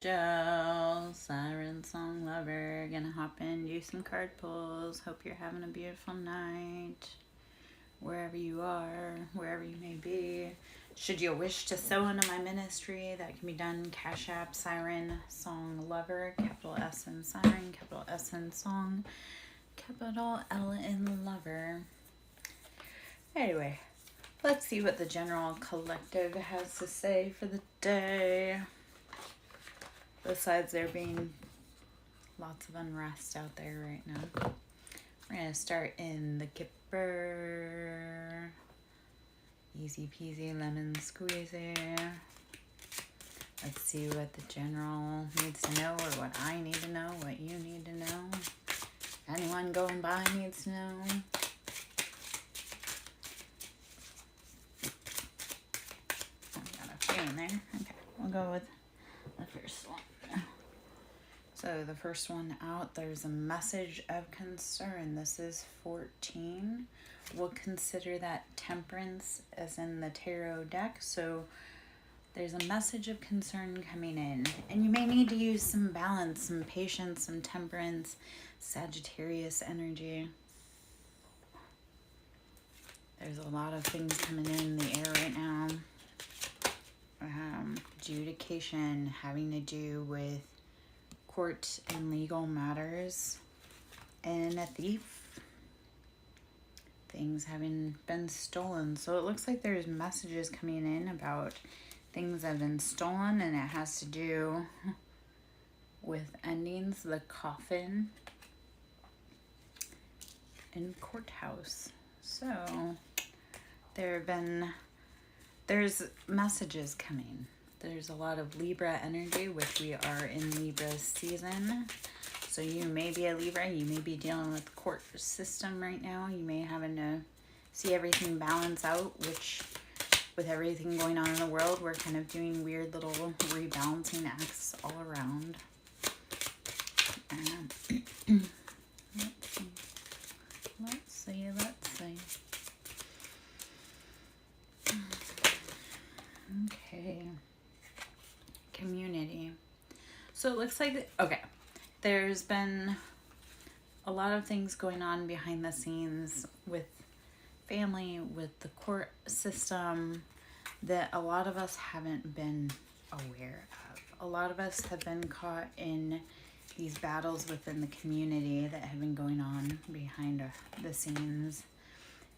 Joe, SirenSongLover, gonna hop in, do some card pulls. Hope you're having a beautiful night, wherever you are, wherever you may be. Should you wish to sow into my ministry, that can be done. Cashapp, SirenSongLover, capital S in Siren, capital S in Song, capital L in Lover. Anyway, let's see what the general collective has to say for the day. Besides there being lots of unrest out there right now. We're going to start in the Kipper. Easy peasy lemon squeezy. Let's see what the general needs to know, or what I need to know, what you need to know. Anyone going by needs to know. I got a few in there. Okay, we'll go with the first one. So the first one out, there's a message of concern. This is 14. We'll consider that temperance as in the tarot deck. So there's a message of concern coming in. And you may need to use some balance, some patience, some temperance, Sagittarius energy. There's a lot of things coming in the air right now. Adjudication having to do with court and legal matters, and a thief, things having been stolen. So it looks like there's messages coming in about things that have been stolen, and it has to do with endings, the coffin, and courthouse. So there's messages coming. There's a lot of Libra energy, which we are in Libra season. So you may be a Libra, you may be dealing with the court system right now. You may having to see everything balance out, which with everything going on in the world, we're kind of doing weird little rebalancing acts all around. Let's see. Okay. Community. So it looks like, okay, there's been a lot of things going on behind the scenes with family, with the court system, that a lot of us haven't been aware of. A lot of us have been caught in these battles within the community that have been going on behind the scenes,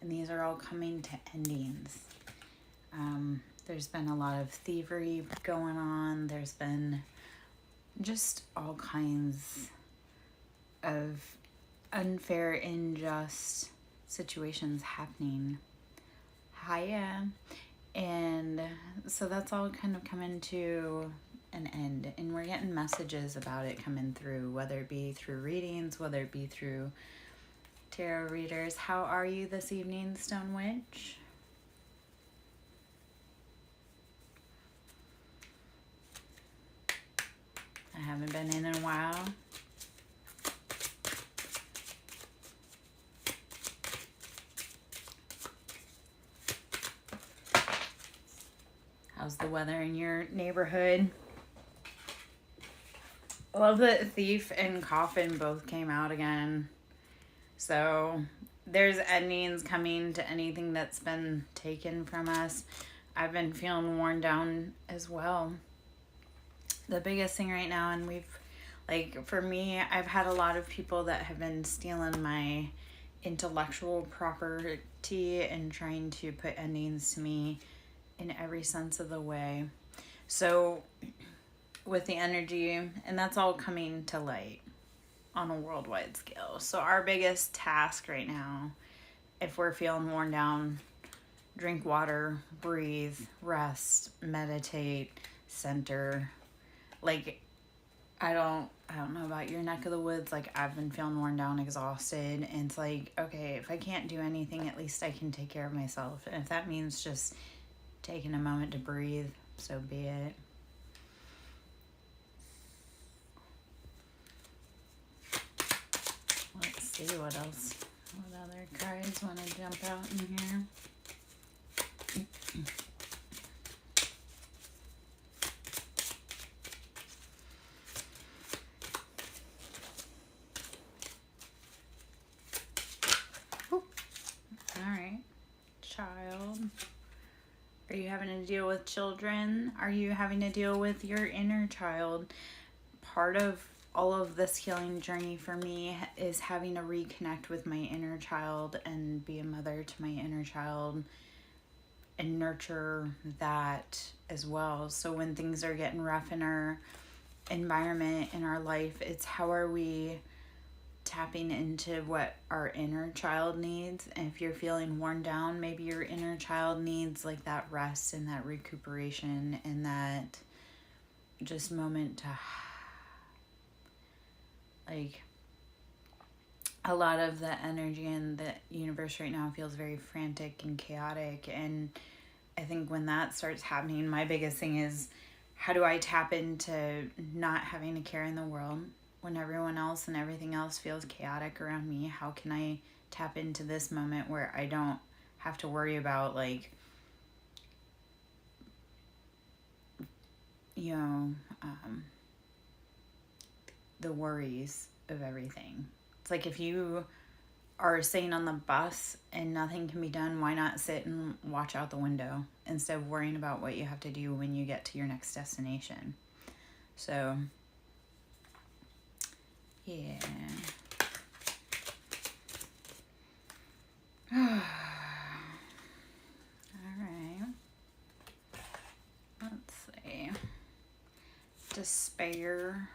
and these are all coming to endings. There's been a lot of thievery going on. There's been just all kinds of unfair, unjust situations happening. Hiya. And so that's all kind of coming to an end. And we're getting messages about it coming through, whether it be through readings, whether it be through tarot readers. How are you this evening, Stone Witch? I haven't been in a while. How's the weather in your neighborhood? I love that Thief and Coffin both came out again. So there's endings coming to anything that's been taken from us. I've been feeling worn down as well. The biggest thing right now, and for me, I've had a lot of people that have been stealing my intellectual property and trying to put endings to me in every sense of the way. So with the energy, and that's all coming to light on a worldwide scale. So our biggest task right now, if we're feeling worn down, drink water, breathe, rest, meditate, center. I don't know about your neck of the woods. I've been feeling worn down, exhausted. And it's okay, if I can't do anything, at least I can take care of myself. And if that means just taking a moment to breathe, so be it. Let's see what else. What other cards want to jump out in here? deal with children? Are you having to deal with your inner child? Part of all of this healing journey for me is having to reconnect with my inner child and be a mother to my inner child and nurture that as well. So when things are getting rough in our environment, in our life, it's how are we tapping into what our inner child needs. And if you're feeling worn down, maybe your inner child needs like that rest and that recuperation and that just moment to like, a lot of the energy in the universe right now feels very frantic and chaotic. And I think when that starts happening, my biggest thing is, how do I tap into not having a care in the world when everyone else and everything else feels chaotic around me? How can I tap into this moment where I don't have to worry about, like, you know, the worries of everything. It's like, if you are sitting on the bus and nothing can be done, why not sit and watch out the window instead of worrying about what you have to do when you get to your next destination? So, yeah. All right. Let's see. Despair.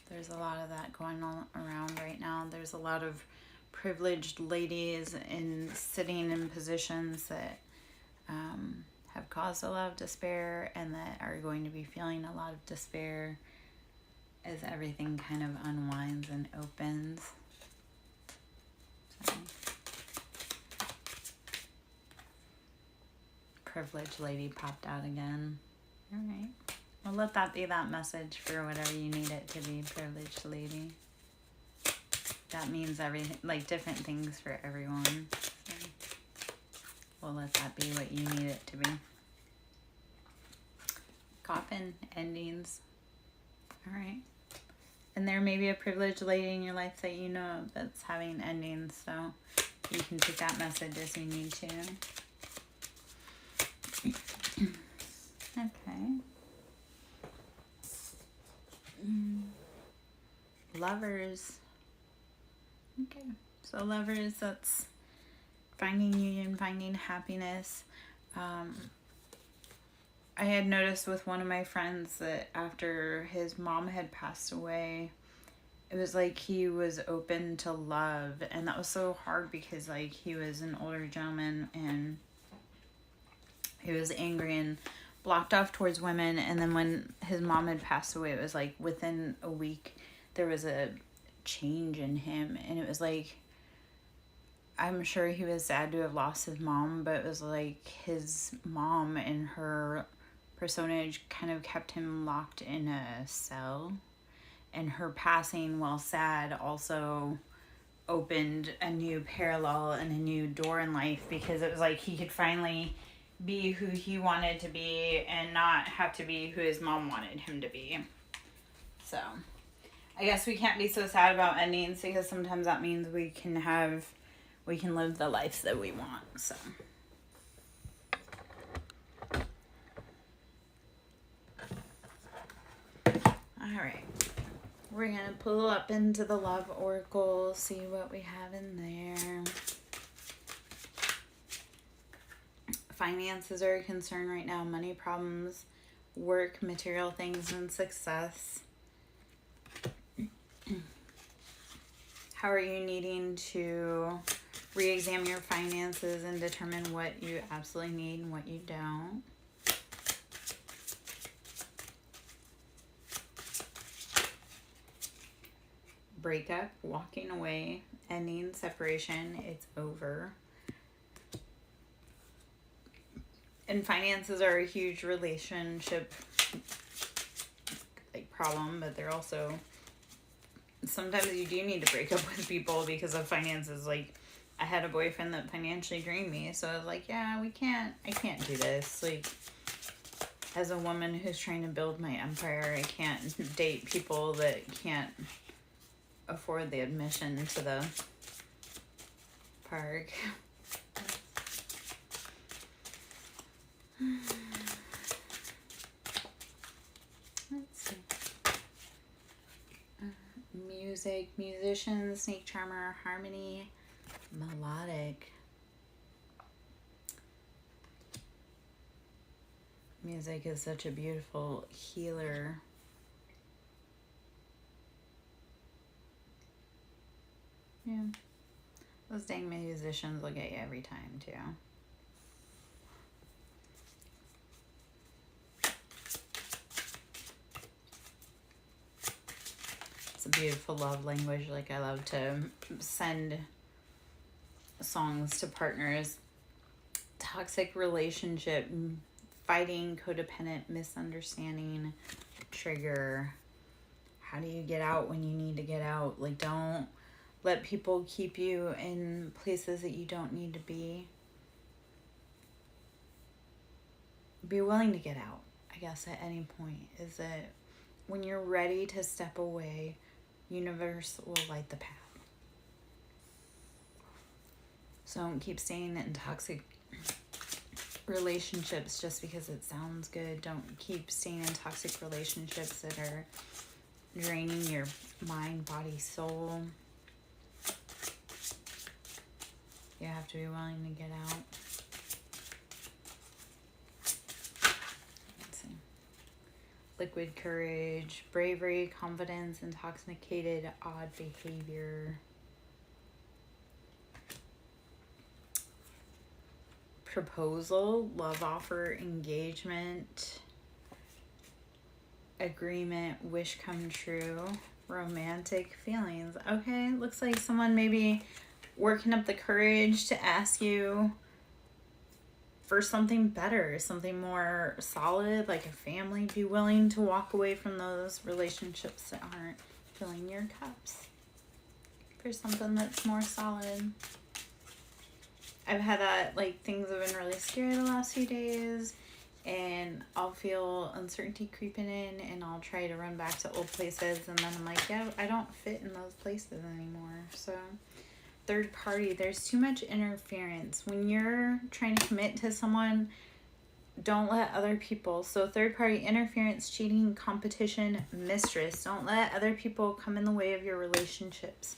There's a lot of that going on around right now. There's a lot of privileged ladies sitting in positions that have caused a lot of despair and that are going to be feeling a lot of despair as everything kind of unwinds and opens. So, privileged lady popped out again. All right. Well, let that be that message for whatever you need it to be, privileged lady. That means everything, like different things for everyone. So we'll let that be what you need it to be. Coffin endings. All right. And there may be a privileged lady in your life that you know that's having endings, so you can take that message as you need to. Okay. Lovers. Okay. So lovers, that's finding union, finding happiness. I had noticed with one of my friends that after his mom had passed away, it was like he was open to love. And that was so hard because, like, he was an older gentleman and he was angry and blocked off towards women. And then when his mom had passed away, it was like within a week there was a change in him. And it was like, I'm sure he was sad to have lost his mom, but it was like his mom and her personage kind of kept him locked in a cell. And her passing, while sad, also opened a new parallel and a new door in life, because it was like he could finally be who he wanted to be and not have to be who his mom wanted him to be. So I guess we can't be so sad about endings, because sometimes that means we can live the life that we want. So all right, we're gonna pull up into the love oracle, see what we have in there. Finances are a concern right now. Money problems, work, material things, and success. How are you needing to re-examine your finances and determine what you absolutely need and what you don't? Breakup, walking away, ending, separation, it's over. And finances are a huge relationship problem, but they're also, sometimes you do need to break up with people because of finances. Like, I had a boyfriend that financially drained me, so I was like, yeah, I can't do this. Like, as a woman who's trying to build my empire, I can't date people that can't afford the admission to the park. Let's see. Music, musician, snake charmer, harmony, melodic. Music is such a beautiful healer. Yeah. Those dang musicians will get you every time, too. It's a beautiful love language. Like, I love to send songs to partners. Toxic relationship, fighting, codependent, misunderstanding, trigger. How do you get out when you need to get out? Like, don't let people keep you in places that you don't need to be. Be willing to get out, I guess, at any point. Is that when you're ready to step away, universe will light the path. So don't keep staying in toxic relationships just because it sounds good. Don't keep staying in toxic relationships that are draining your mind, body, soul. You have to be willing to get out. Let's see. Liquid courage, bravery, confidence, intoxicated, odd behavior. Proposal, love offer, engagement, agreement, wish come true, romantic feelings. Okay, looks like someone maybe working up the courage to ask you for something better, something more solid, like a family. Be willing to walk away from those relationships that aren't filling your cups for something that's more solid. I've had that, like, things have been really scary the last few days, and I'll feel uncertainty creeping in, and I'll try to run back to old places, and then I'm like, yeah, I don't fit in those places anymore. So, third party, there's too much interference. When you're trying to commit to someone, don't let other people, so third party interference, cheating, competition, mistress, don't let other people come in the way of your relationships.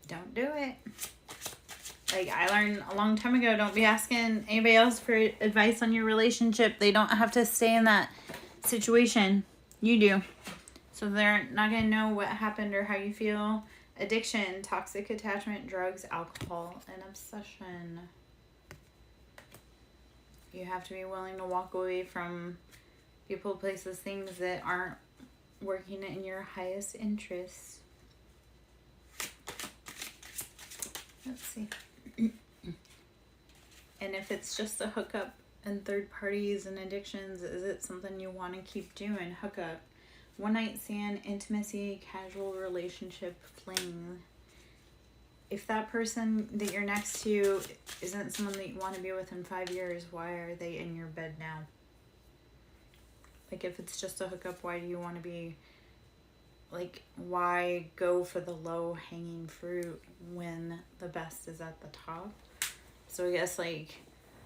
Don't do it. Like, I learned a long time ago, don't be asking anybody else for advice on your relationship. They don't have to stay in that situation. You do. So they're not going to know what happened or how you feel. Addiction, toxic attachment, drugs, alcohol, and obsession. You have to be willing to walk away from people, places, things that aren't working in your highest interests. Let's see. And if it's just a hookup and third parties and addictions, is it something you want to keep doing? Hookup, one night stand, intimacy, casual relationship, fling. If that person that you're next to isn't someone that you want to be with in 5 years, why are they in your bed now? Like, if it's just a hookup, why do you want to be, like, why go for the low-hanging fruit when the best is at the top? So I guess, like,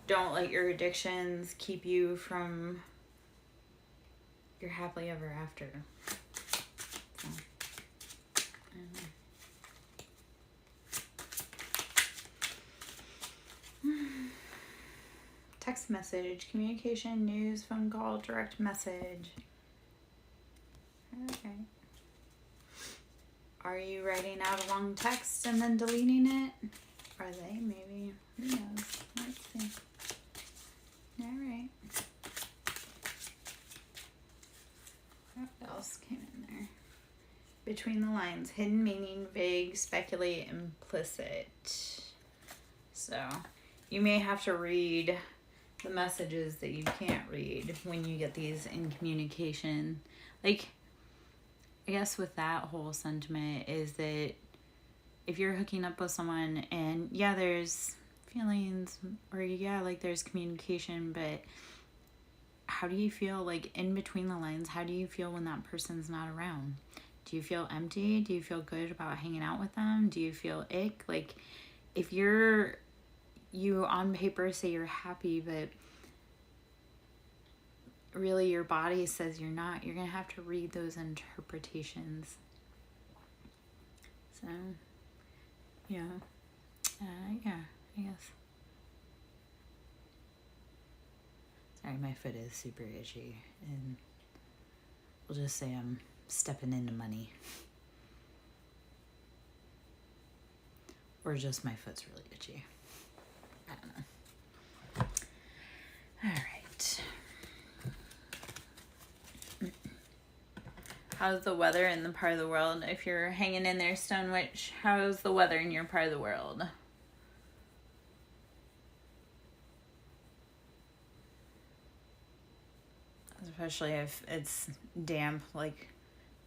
don't let your addictions keep you from your happily ever after. So, text message, communication, news, phone call, direct message. Okay. Are you writing out a long text and then deleting it? Are they? Maybe. Who knows? Let's see. Alright. What else came in there? Between the lines. Hidden meaning, vague, speculate, implicit. So, you may have to read the messages that you can't read when you get these in communication. Like, I guess with that whole sentiment is that if you're hooking up with someone and yeah, there's feelings or yeah, like there's communication, but how do you feel, like, in between the lines? How do you feel when that person's not around? Do you feel empty? Do you feel good about hanging out with them? Do you feel ick? Like, if you on paper say you're happy, but really your body says you're not, you're going to have to read those interpretations. So, yeah, yeah, I guess. Sorry, my foot is super itchy, and we'll just say I'm stepping into money. Or just my foot's really itchy. I don't know. All right. How's the weather in the part of the world? If you're hanging in there, Stone Witch, how's the weather in your part of the world? Especially if it's damp like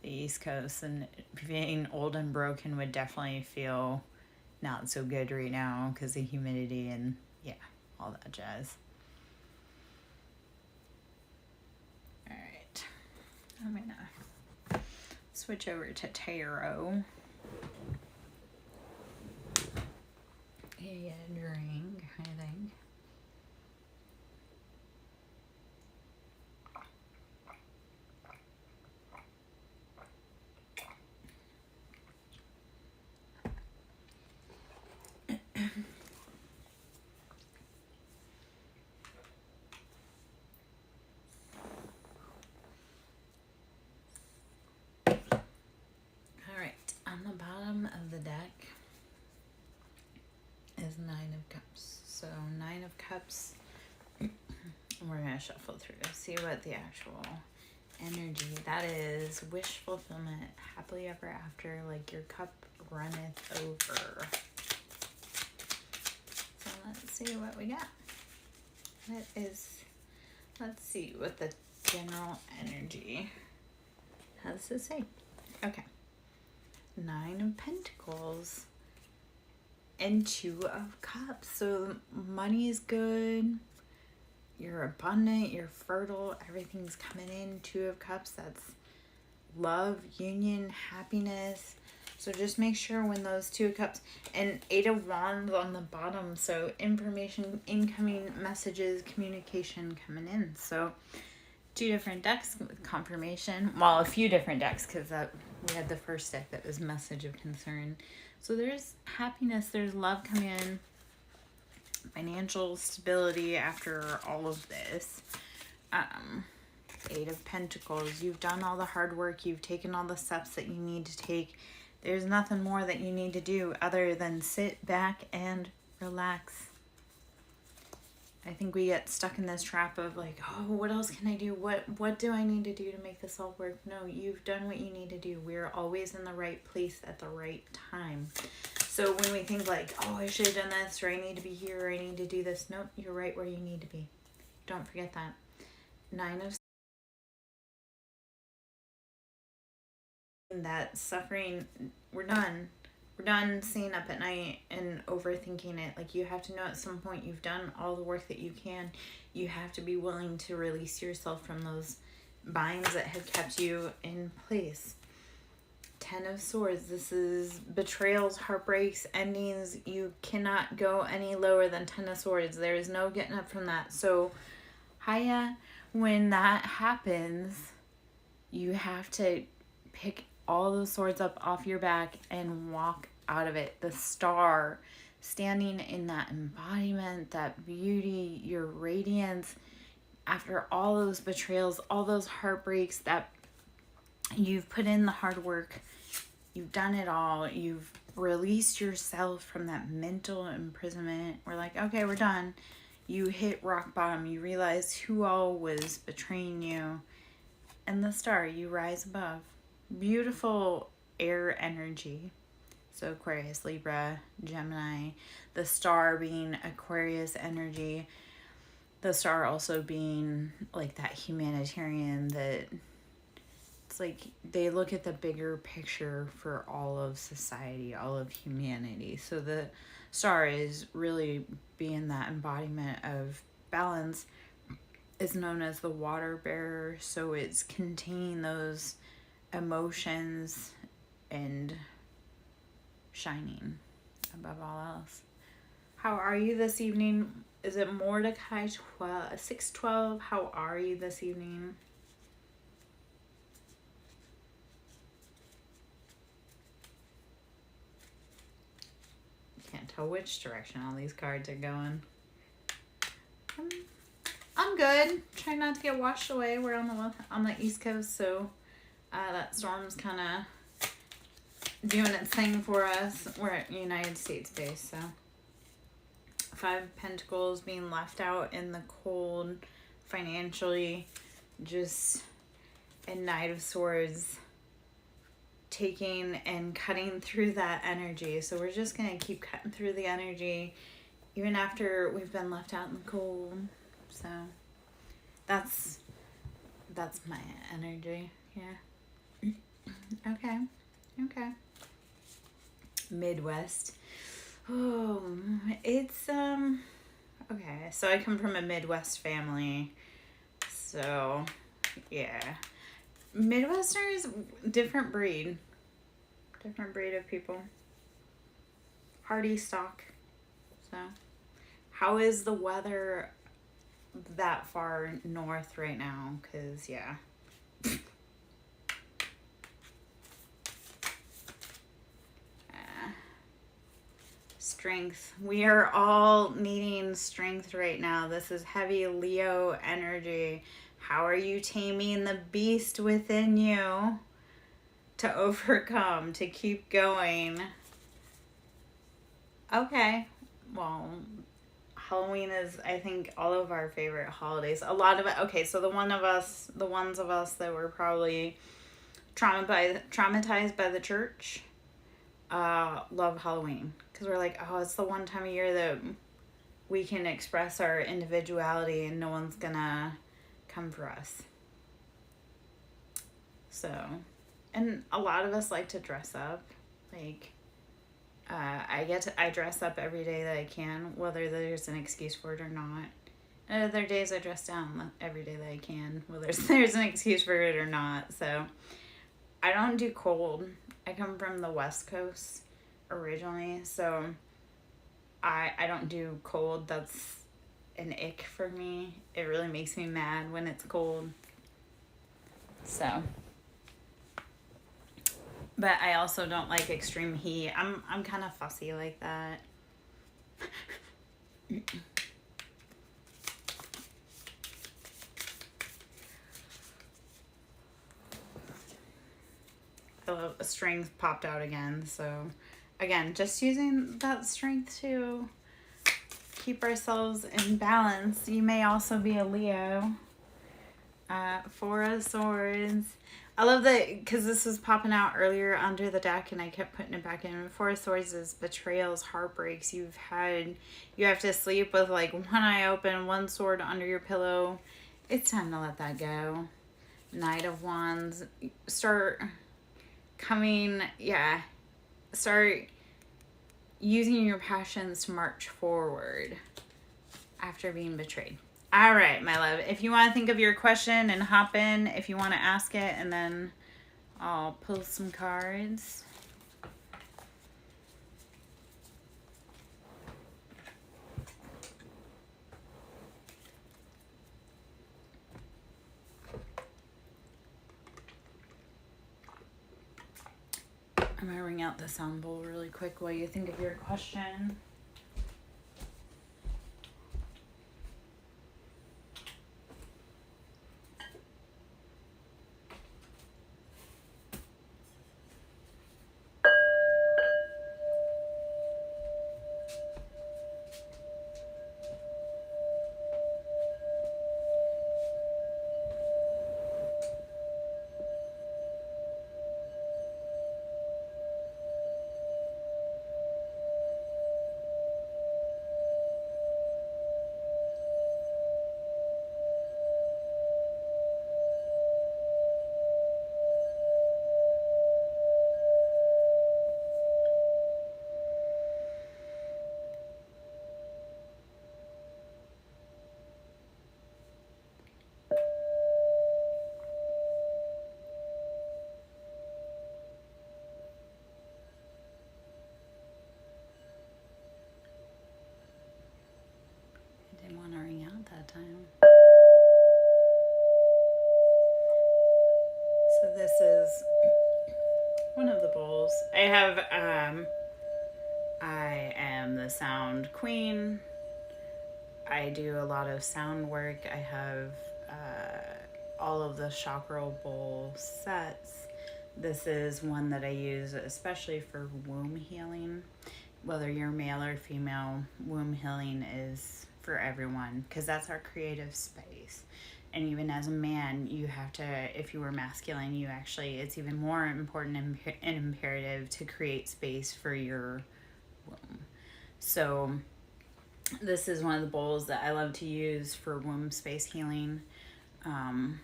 the East Coast, and being old and broken would definitely feel not so good right now because of humidity and yeah, all that jazz. All right. I'm gonna switch over to tarot. Yeah, drink, I think. On the bottom of the deck is Nine of Cups. So Nine of Cups, we're going to shuffle through to see what the actual energy, that is wish fulfillment, happily ever after, like your cup runneth over. So let's see what we got. Let's see what the general energy has to say. Okay. Nine of Pentacles and Two of Cups. So money is good. You're abundant. You're fertile. Everything's coming in. Two of Cups. That's love, union, happiness. So just make sure when those Two of Cups and Eight of Wands on the bottom. So information, incoming messages, communication coming in. So two different decks with confirmation. Well, a few different decks because we had the first deck that was message of concern. So there's happiness, there's love coming in, financial stability after all of this. Eight of Pentacles. You've done all the hard work. You've taken all the steps that you need to take. There's nothing more that you need to do other than sit back and relax. I think we get stuck in this trap of like, oh, what else can I do? What do I need to do to make this all work? No, you've done what you need to do. We're always in the right place at the right time. So when we think like, oh, I should have done this, or I need to be here, or I need to do this. Nope, you're right where you need to be. Don't forget that. Nine of that suffering, we're done. We're done staying up at night and overthinking it. Like, you have to know at some point you've done all the work that you can. You have to be willing to release yourself from those binds that have kept you in place. Ten of Swords. This is betrayals, heartbreaks, endings. You cannot go any lower than Ten of Swords. There is no getting up from that. So, Haya, when that happens, you have to pick all those swords up off your back and walk out of it. The Star, standing in that embodiment, that beauty, your radiance, after all those betrayals, all those heartbreaks, that you've put in the hard work, you've done it all, you've released yourself from that mental imprisonment. We're like, okay, we're done. You hit rock bottom. You realize who all was betraying you. And the Star, you rise above. Beautiful air energy. So Aquarius, Libra, Gemini. The Star being Aquarius energy. The Star also being like that humanitarian, that it's like they look at the bigger picture for all of society, all of humanity. So the Star is really being that embodiment of balance. Is known as the water bearer. So it's containing those emotions and shining above all else. How are you this evening? Is it Mordecai 612? How are you this evening? Can't tell which direction all these cards are going. I'm good. Trying not to get washed away. We're on the East Coast, so that storm's kind of doing its thing for us. We're at United States base, so 5 of Pentacles being left out in the cold financially, just a Knight of Swords taking and cutting through that energy. So we're just gonna keep cutting through the energy even after we've been left out in the cold. So that's my energy. Yeah. Okay. Midwest. Oh, it's okay, so I come from a Midwest family. So yeah. Midwesterners, different breed of people. Hardy stock. So how is the weather that far north right now? Because yeah. Strength. We are all needing strength right now. This is heavy Leo energy. How are you taming the beast within you to overcome, to keep going? Okay. Well, Halloween is, I think, all of our favorite holidays. A lot of it. Okay, so the ones of us that were probably traumatized by the church, love Halloween. Because we're like, oh, it's the one time of year that we can express our individuality and no one's gonna come for us. So, and a lot of us like to dress up. Like, I dress up every day that I can, whether there's an excuse for it or not. And other days I dress down every day that I can, whether there's an excuse for it or not. So, I don't do cold. I come from the West Coast originally, so I don't do cold. That's an ick for me. It really makes me mad when it's cold. So, but I also don't like extreme heat. I'm kind of fussy like that. Strength popped out again, so again, just using that strength to keep ourselves in balance. You may also be a Leo. 4 of Swords. I love that because this was popping out earlier under the deck and I kept putting it back in. 4 of Swords is betrayals, heartbreaks. You have to sleep with like one eye open, one sword under your pillow. It's time to let that go. Knight of Wands. Start using your passions to march forward after being betrayed. All right, my love. If you want to think of your question and hop in, if you want to ask it, and then I'll pull some cards. I'm going to ring out the sound bowl really quick while you think of your question. bowls. I am the sound queen. I do a lot of sound work. I have all of the chakra bowl sets. This is one that I use especially for womb healing. Whether you're male or female, womb healing is for everyone because that's our creative space. And even as a man, you have to, if you were masculine, you actually, it's even more important and imperative to create space for your womb. So this is one of the bowls that I love to use for womb space healing. And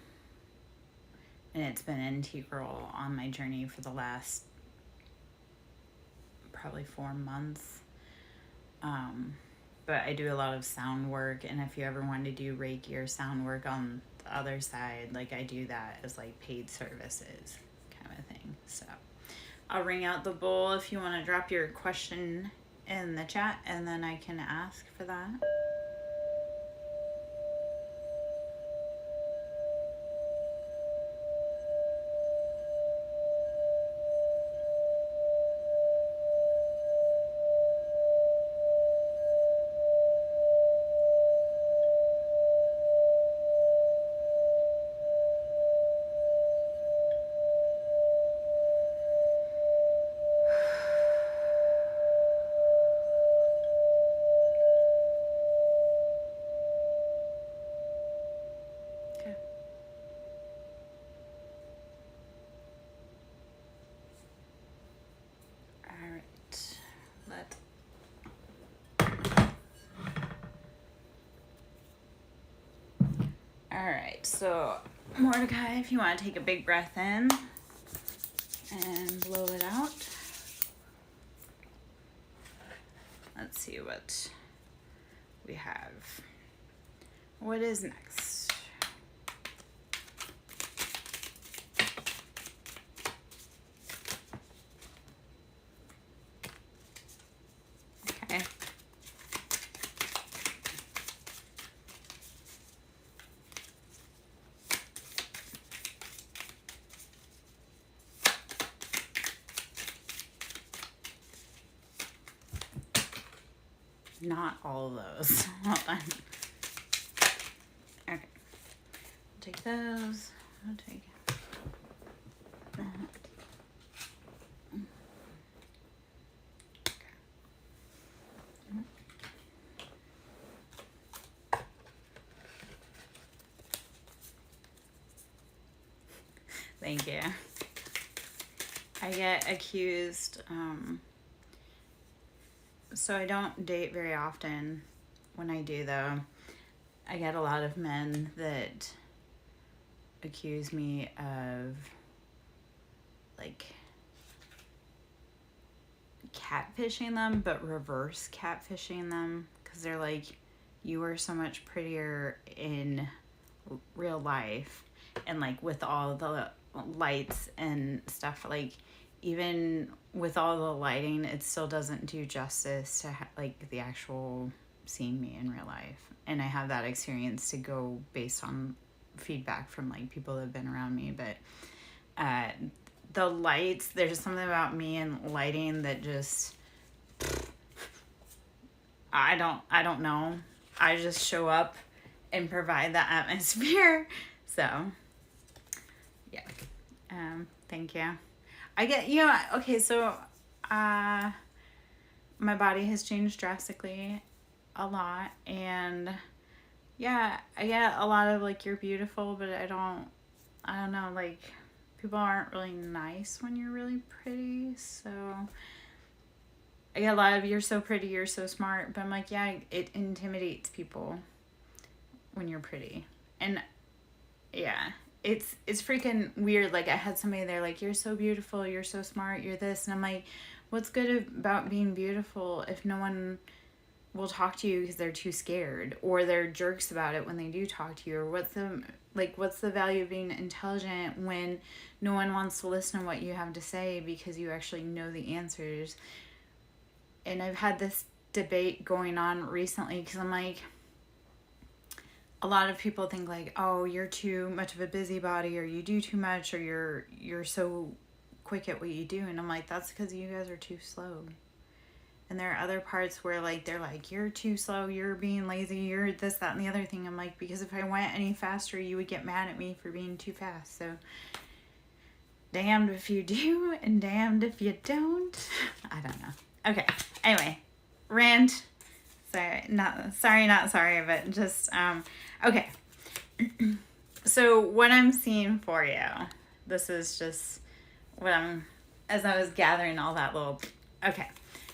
it's been integral on my journey for the last probably 4 months. But I do a lot of sound work, and if you ever want to do Reiki or sound work on the other side, like I do that as like paid services kind of thing. So I'll ring out the bowl if you want to drop your question in the chat, and then I can ask for that. Alright, so Mordecai, if you want to take a big breath in and blow it out. Let's see what we have. What is next? Okay. Not all of those. Hold on. Okay. I'll take those. I'll take that. Thank you. I get accused, so I don't date very often. When I do, though, I get a lot of men that accuse me of like catfishing them, but reverse catfishing them, because they're like, you are so much prettier in real life, and like with all the lights and stuff, like even with all the lighting, it still doesn't do justice to like the actual seeing me in real life. And I have that experience to go based on feedback from like people that have been around me. But the lights, there's something about me and lighting that just, I don't know. I just show up and provide the atmosphere. So yeah. Thank you. I get, okay, so my body has changed drastically a lot, and yeah, I get a lot of like, you're beautiful, but I don't know, like people aren't really nice when you're really pretty. So I get a lot of, you're so pretty, you're so smart, but I'm like, yeah, it intimidates people when you're pretty. And yeah, it's freaking weird. Like I had somebody there like, you're so beautiful, you're so smart, you're this, and I'm like, what's good about being beautiful if no one will talk to you because they're too scared, or they're jerks about it when they do talk to you? Or what's the value of being intelligent when no one wants to listen to what you have to say because you actually know the answers? And I've had this debate going on recently because I'm like, a lot of people think like, oh, you're too much of a busybody, or you do too much, or you're so quick at what you do. And I'm like, that's because you guys are too slow. And there are other parts where, like, they're like, you're too slow, you're being lazy, you're this, that, and the other thing. I'm like, because if I went any faster, you would get mad at me for being too fast. So, damned if you do, and damned if you don't. I don't know. Okay. Anyway, rant. Not sorry, but just, okay. So, what I'm seeing for you, this is just what as I was gathering all that little, okay.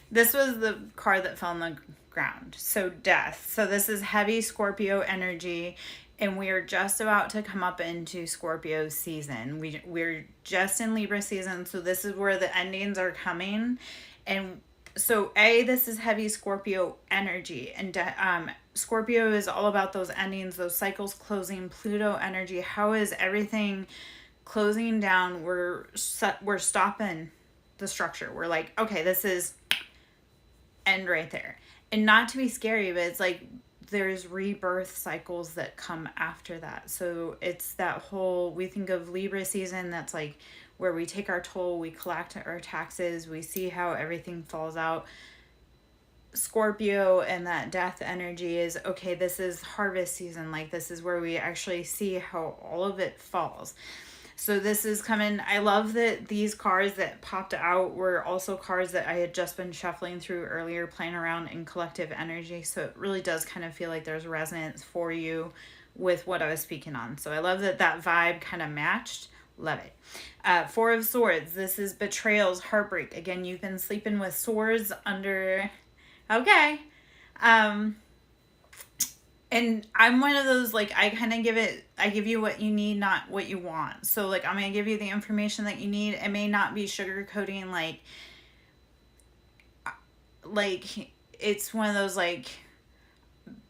This was the card that fell on the ground. So death. So this is heavy Scorpio energy, and we are just about to come up into Scorpio season. We're just in Libra season, so this is where the endings are coming. And so this is heavy Scorpio energy, and Scorpio is all about those endings, those cycles closing, Pluto energy. How is everything closing down? We're stopping the structure. We're like, okay, this is end right there. And not to be scary, but it's like there's rebirth cycles that come after that. So it's that whole, we think of Libra season, that's like where we take our toll, we collect our taxes, we see how everything falls out. Scorpio and that death energy is, okay, this is harvest season. Like, this is where we actually see how all of it falls. So this is coming. I love that these cards that popped out were also cards that I had just been shuffling through earlier, playing around in collective energy. So it really does kind of feel like there's resonance for you with what I was speaking on. So I love that that vibe kind of matched. Love it. Four of Swords. This is betrayals, heartbreak. Again, you've been sleeping with swords under... Okay. And I'm one of those, like, I give you what you need, not what you want. So, like, I'm going to give you the information that you need. It may not be sugarcoating, like, it's one of those, like,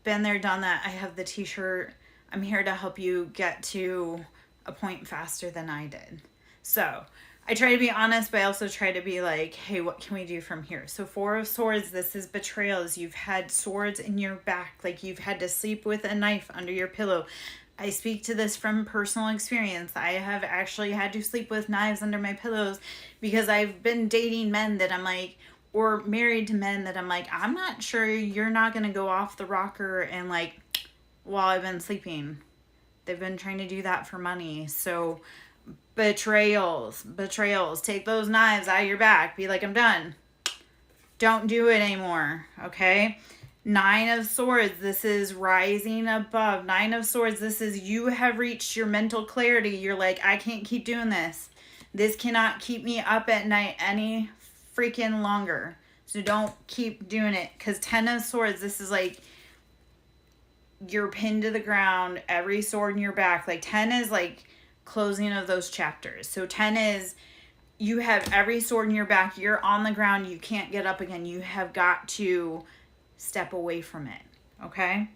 been there, done that. I have the t-shirt. I'm here to help you get to a point faster than I did. So, I try to be honest, but I also try to be like, hey, what can we do from here? So Four of Swords, this is betrayals. You've had swords in your back. Like, you've had to sleep with a knife under your pillow. I speak to this from personal experience. I have actually had to sleep with knives under my pillows because I've been dating men that I'm like, or married to men that I'm like, I'm not sure you're not going to go off the rocker and, like, while I've been sleeping. They've been trying to do that for money. So... Betrayals. Take those knives out of your back. Be like, I'm done. Don't do it anymore. Okay? Nine of Swords. This is rising above. Nine of Swords. This is you have reached your mental clarity. You're like, I can't keep doing this. This cannot keep me up at night any freaking longer. So don't keep doing it. Because Ten of Swords. This is like you're pinned to the ground. Every sword in your back. Like 10 is like closing of those chapters. So 10 is you have every sword in your back. You're on the ground. You can't get up again. You have got to step away from it. Okay?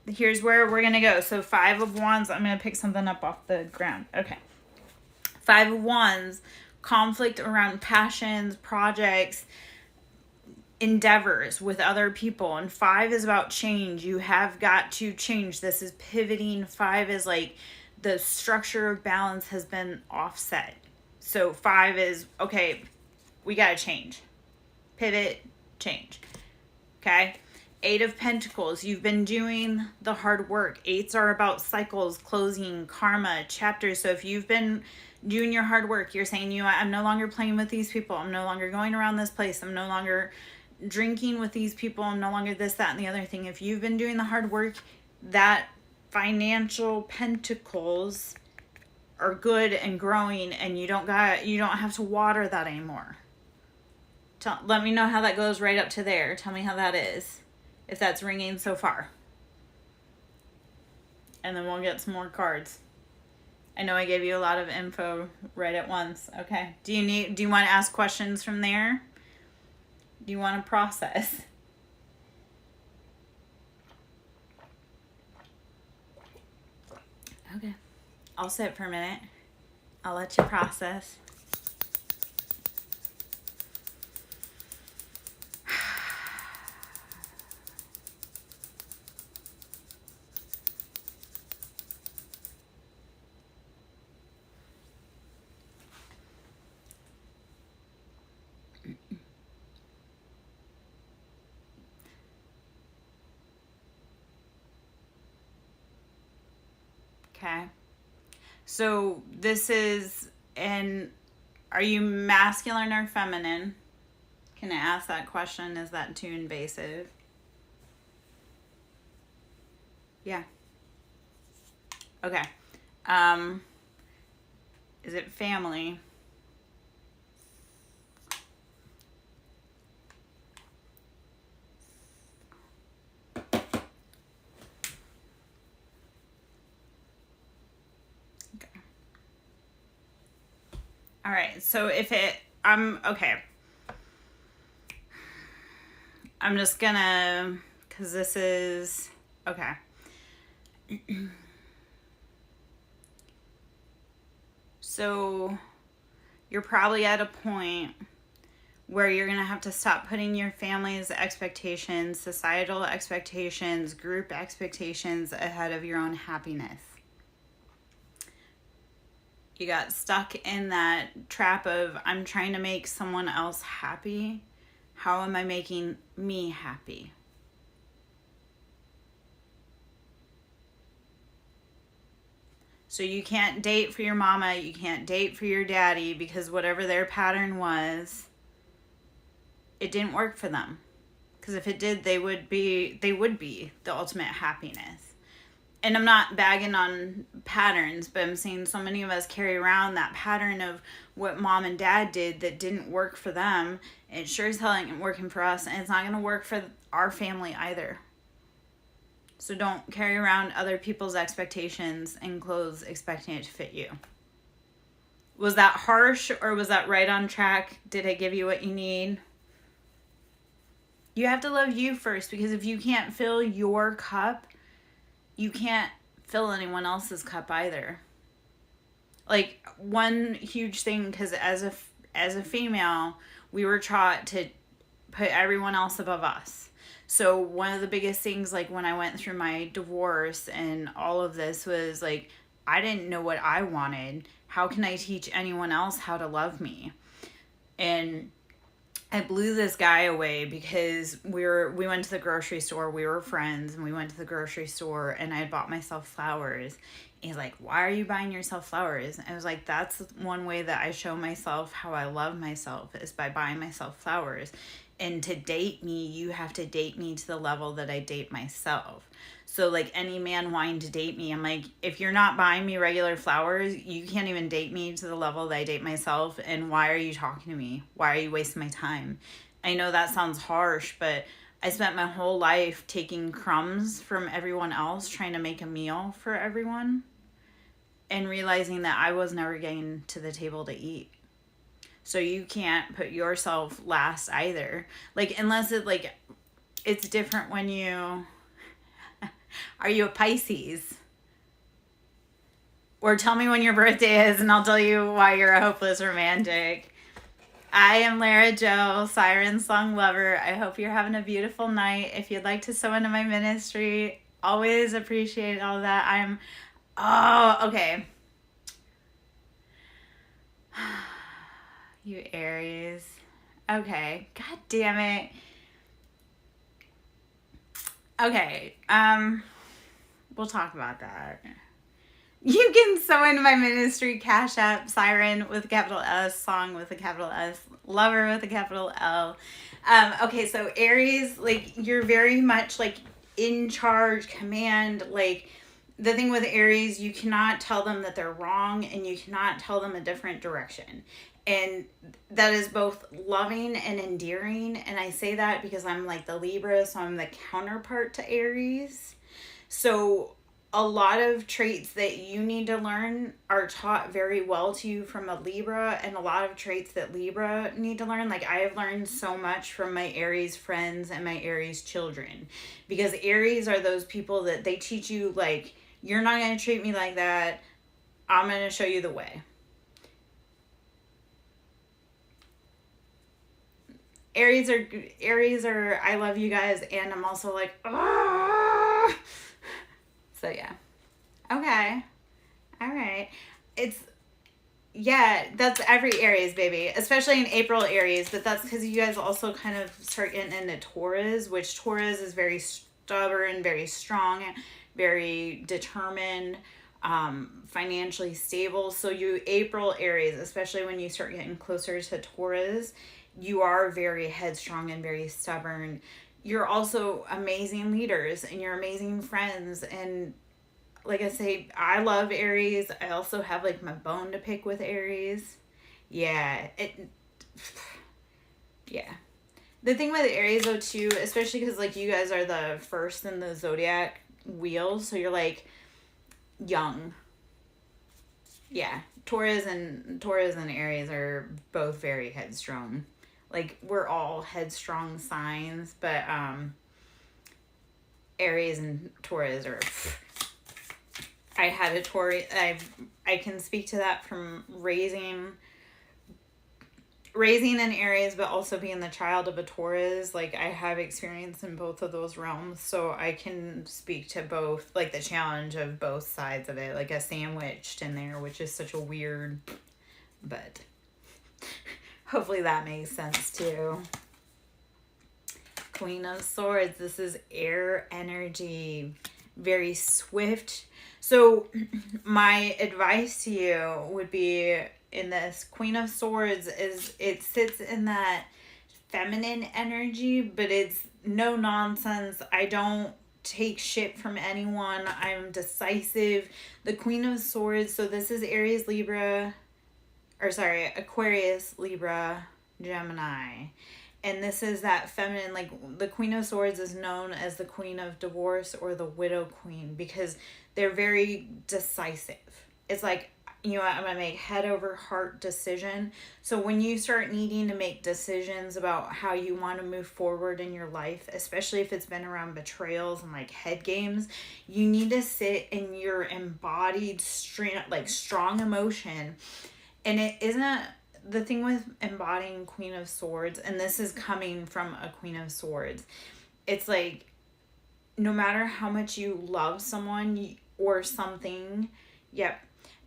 Here's where we're going to go. So 5 of Wands. I'm going to pick something up off the ground. Okay. 5 of Wands. Conflict around passions, projects, endeavors with other people. And 5 is about change. You have got to change. This is pivoting. 5 is like the structure of balance has been offset. So 5 is, okay, we got to change. Pivot, change. Okay? 8 of Pentacles. You've been doing the hard work. 8s are about cycles, closing, karma, chapters. So if you've been doing your hard work, you're saying, you know, I'm no longer playing with these people. I'm no longer going around this place. I'm no longer drinking with these people. I'm no longer this, that, and the other thing. If you've been doing the hard work, that financial pentacles are good and growing, and you don't have to water that anymore. Let me know how that goes right up to there. Tell me how that is, if that's ringing so far. And then we'll get some more cards. I know I gave you a lot of info right at once. Okay. Do you want to ask questions from there? Do you want to process? Okay. I'll sit for a minute. I'll let you process. Okay. So this is are you masculine or feminine? Can I ask that question? Is that too invasive? Yeah. Okay. Is it family? Okay. All right. So if okay. I'm just gonna, because this is, okay. So you're probably at a point where you're going to have to stop putting your family's expectations, societal expectations, group expectations ahead of your own happiness. You got stuck in that trap of, I'm trying to make someone else happy. How am I making me happy? So you can't date for your mama, you can't date for your daddy, because whatever their pattern was, it didn't work for them. Because if it did, they would be the ultimate happiness. And I'm not bagging on patterns, but I'm saying so many of us carry around that pattern of what mom and dad did that didn't work for them. It sure as hell ain't working for us, and it's not going to work for our family either. So don't carry around other people's expectations and clothes expecting it to fit you. Was that harsh or was that right on track? Did I give you what you need? You have to love you first, because if you can't fill your cup, you can't fill anyone else's cup either. Like, one huge thing, because as a female, we were taught to put everyone else above us. So one of the biggest things, like when I went through my divorce and all of this, was like, I didn't know what I wanted. How can I teach anyone else how to love me? And I blew this guy away because we went to the grocery store. We were friends, and we went to the grocery store, and I had bought myself flowers. And he's like, why are you buying yourself flowers? And I was like, that's one way that I show myself how I love myself, is by buying myself flowers. And to date me, you have to date me to the level that I date myself. So like any man wanting to date me, I'm like, if you're not buying me regular flowers, you can't even date me to the level that I date myself. And why are you talking to me? Why are you wasting my time? I know that sounds harsh, but I spent my whole life taking crumbs from everyone else, trying to make a meal for everyone, and realizing that I was never getting to the table to eat. So you can't put yourself last either. Like, unless it's different when you, are you a Pisces? Or tell me when your birthday is and I'll tell you why you're a hopeless romantic. I am Lara Jo, SirenSongLover. I hope you're having a beautiful night. If you'd like to sew into my ministry, always appreciate all that. Okay. You Aries. Okay. God damn it. Okay. We'll talk about that. You can sew into my ministry, Cashapp, Siren with a capital S, Song with a capital S, Lover with a capital L. Okay, so Aries, like, you're very much like in charge, command. Like, the thing with Aries, you cannot tell them that they're wrong, and you cannot tell them a different direction. And that is both loving and endearing. And I say that because I'm like the Libra, so I'm the counterpart to Aries. So a lot of traits that you need to learn are taught very well to you from a Libra, and a lot of traits that Libra need to learn. Like, I have learned so much from my Aries friends and my Aries children, because Aries are those people that they teach you, like, you're not going to treat me like that. I'm going to show you the way. Aries are, I love you guys, and I'm also like, ah. So yeah. Okay. All right. That's every Aries, baby, especially in April Aries, but that's because you guys also kind of start getting into Taurus, which Taurus is very stubborn, very strong, very determined. financially stable. So you, April, Aries, especially when you start getting closer to Taurus, you are very headstrong and very stubborn. You're also amazing leaders and you're amazing friends. And like I say, I love Aries. I also have like my bone to pick with Aries. Yeah, yeah. The thing with Aries though too, especially because like you guys are the first in the zodiac wheel, so you're like young. Yeah, Taurus and Aries are both very headstrong. Like we're all headstrong signs, but Aries and Taurus are. I had a Taurus. I can speak to that from raising an Aries, but also being the child of a Taurus. Like I have experience in both of those realms, so I can speak to both, like the challenge of both sides of it, like a sandwiched in there, which is such a weird, but hopefully that makes sense too. Queen of Swords, this is air energy, very swift. So my advice to you would be in this Queen of Swords is it sits in that feminine energy, but it's no nonsense. I don't take shit from anyone. I'm decisive. The Queen of Swords, so this is Aries, Libra, or sorry, Aquarius, Libra, Gemini. And this is that feminine, like the Queen of Swords is known as the Queen of Divorce or the Widow Queen because they're very decisive. It's like, you know what, I'm going to make head over heart decision. So when you start needing to make decisions about how you want to move forward in your life, especially if it's been around betrayals and like head games, you need to sit in your embodied strong emotion. And it isn't the thing with embodying Queen of Swords, and this is coming from a Queen of Swords, it's like no matter how much you love someone or something, yep,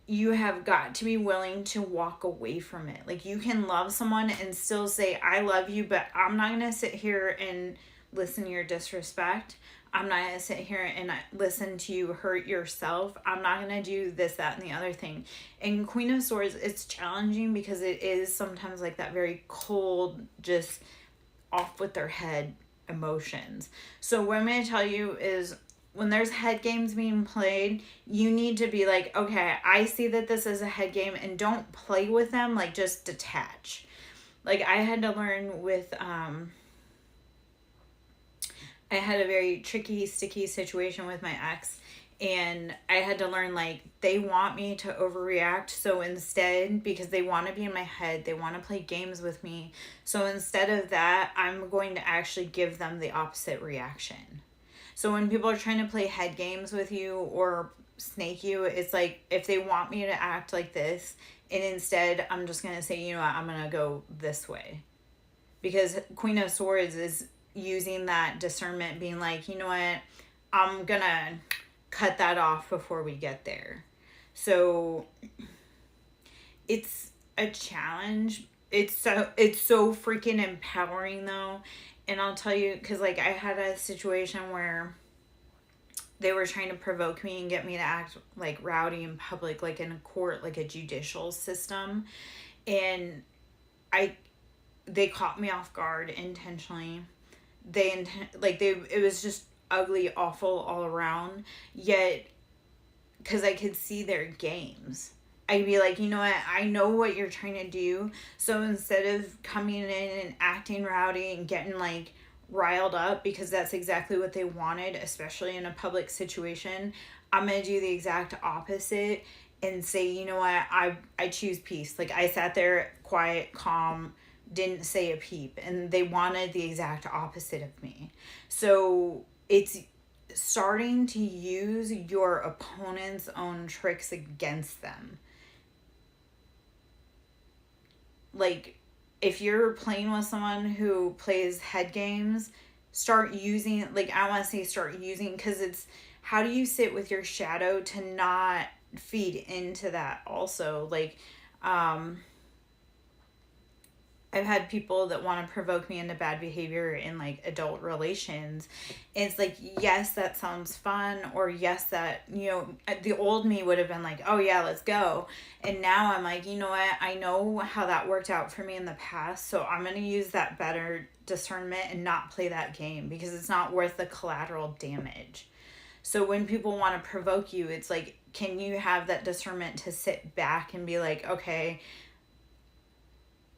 you have got to be willing to walk away from it. Like you can love someone and still say, I love you, but I'm not going to sit here and listen to your disrespect. I'm not going to sit here and listen to you hurt yourself. I'm not going to do this, that, and the other thing. And Queen of Swords, it's challenging because it is sometimes like that very cold, just off with their head emotions. So what I'm going to tell you is when there's head games being played, you need to be like, okay, I see that this is a head game, and don't play with them. Like just detach. Like I had to learn with, I had a very tricky, sticky situation with my ex, and I had to learn, like, they want me to overreact. So instead, because they want to be in my head, they want to play games with me. So instead of that, I'm going to actually give them the opposite reaction. So when people are trying to play head games with you or snake you, it's like, if they want me to act like this, and instead I'm just going to say, you know what, I'm going to go this way. Because Queen of Swords is using that discernment, being like, you know what, I'm gonna cut that off before we get there. So it's a challenge. It's so freaking empowering though. And I'll tell you, because like I had a situation where they were trying to provoke me and get me to act like rowdy in public, like in a court, like a judicial system, and they caught me off guard intentionally. It was just ugly, awful all around. Yet, because I could see their games, I'd be like, you know what? I know what you're trying to do. So instead of coming in and acting rowdy and getting like riled up, because that's exactly what they wanted, especially in a public situation, I'm gonna do the exact opposite and say, you know what? I choose peace. Like I sat there, quiet, calm, didn't say a peep, and they wanted the exact opposite of me. So it's starting to use your opponent's own tricks against them. Like if you're playing with someone who plays head games, start using, like I want to say start using, because it's how do you sit with your shadow to not feed into that also. Like I've had people that want to provoke me into bad behavior in like adult relations. It's like, yes, that sounds fun, or yes, that, the old me would have been like, oh yeah, let's go. And now I'm like, you know what? I know how that worked out for me in the past, so I'm going to use that better discernment and not play that game because it's not worth the collateral damage. So when people want to provoke you, it's like, can you have that discernment to sit back and be like, okay,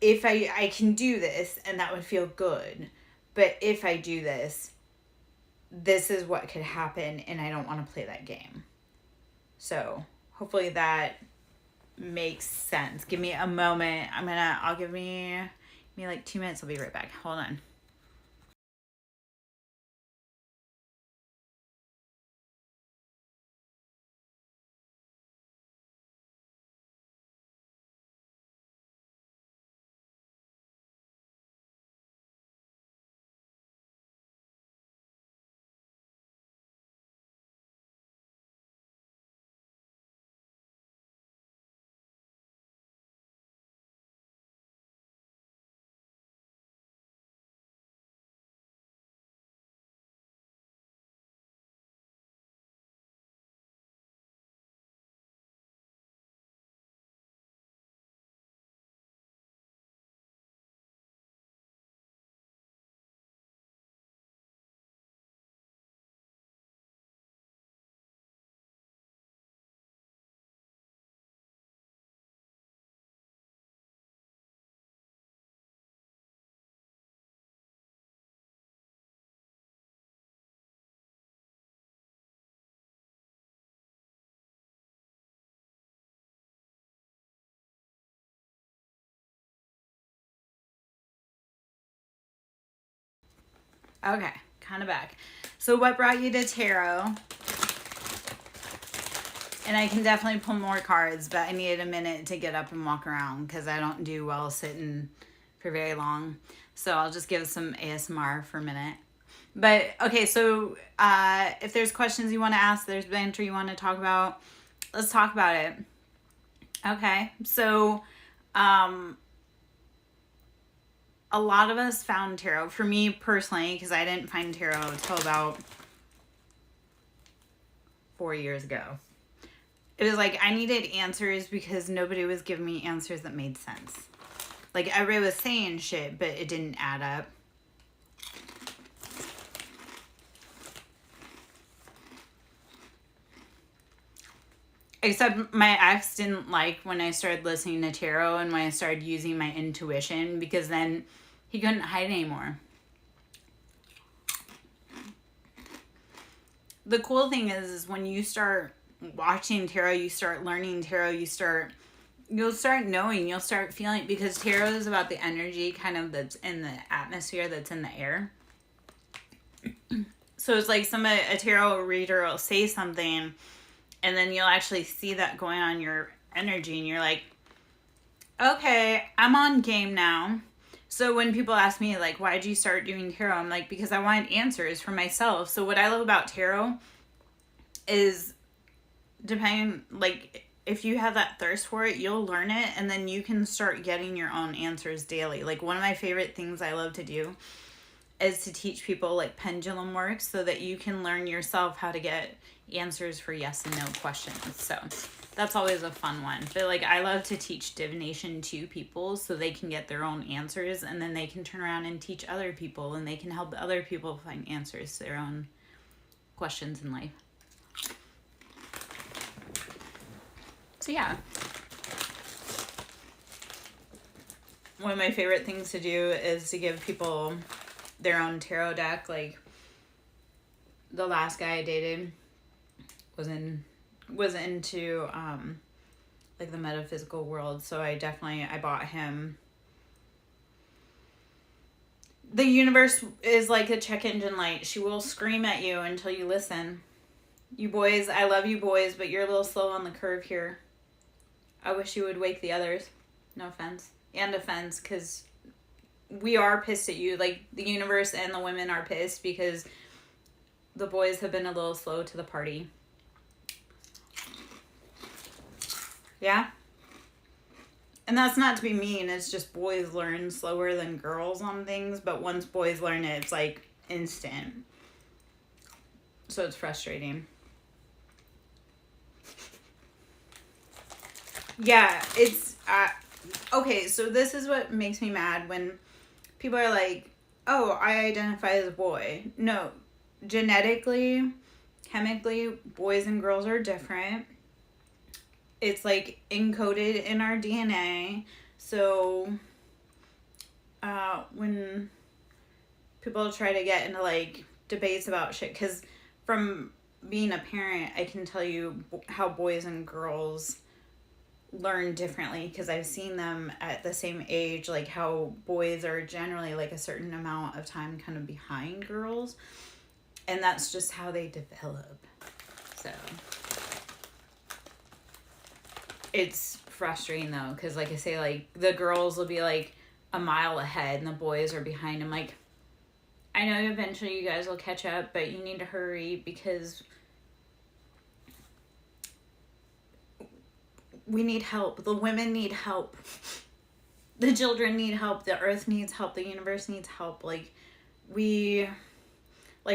if I can do this and that would feel good, but if I do this, this is what could happen and I don't want to play that game. So hopefully that makes sense. Give me a moment. I'll give me like 2 minutes. I'll be right back. Hold on. Okay, kind of back. So what brought you to tarot? And I can definitely pull more cards, but I needed a minute to get up and walk around because I don't do well sitting for very long. So I'll just give some ASMR for a minute. But okay, so if there's questions you want to ask, there's banter you want to talk about, let's talk about it. Okay, so a lot of us found tarot. For me personally, because I didn't find tarot until about 4 years ago. It was like I needed answers because nobody was giving me answers that made sense. Like everybody was saying shit, but it didn't add up. Except my ex didn't like when I started listening to tarot and when I started using my intuition, because then he couldn't hide anymore. The cool thing is when you start watching tarot, you start learning tarot, you'll start knowing, you'll start feeling, because tarot is about the energy kind of that's in the atmosphere, that's in the air. So it's like a tarot reader will say something, and then you'll actually see that going on your energy, and you're like, okay, I'm on game now. So when people ask me, like, why'd you start doing tarot? I'm like, because I wanted answers for myself. So what I love about tarot is, depending, like, if you have that thirst for it, you'll learn it, and then you can start getting your own answers daily. Like, one of my favorite things I love to do is to teach people, like, pendulum work, so that you can learn yourself how to get answers for yes and no questions. So that's always a fun one. But like, I love to teach divination to people so they can get their own answers, and then they can turn around and teach other people, and they can help other people find answers to their own questions in life. So yeah, one of my favorite things to do is to give people their own tarot deck. Like, the last guy I dated was into like the metaphysical world, so I bought him. The universe is like a check engine light. She will scream at you until you listen. You boys, I love you boys, but you're a little slow on the curve here. I wish you would wake the others. No offense. And offense, because we are pissed at you. Like, the universe and the women are pissed because the boys have been a little slow to the party. Yeah? And that's not to be mean, it's just boys learn slower than girls on things, but once boys learn it, it's like instant. So it's frustrating. Yeah, it's okay, so this is what makes me mad when people are like, oh, I identify as a boy. No, genetically, chemically, boys and girls are different. It's like encoded in our DNA. So when people try to get into like debates about shit, because from being a parent, I can tell you how boys and girls learn differently, because I've seen them at the same age, like how boys are generally like a certain amount of time kind of behind girls, and that's just how they develop. So it's frustrating though, because like I say, like the girls will be like a mile ahead and the boys are behind. I'm like, I know eventually you guys will catch up, but you need to hurry because we need help. The women need help. The children need help. The earth needs help. The universe needs help. Like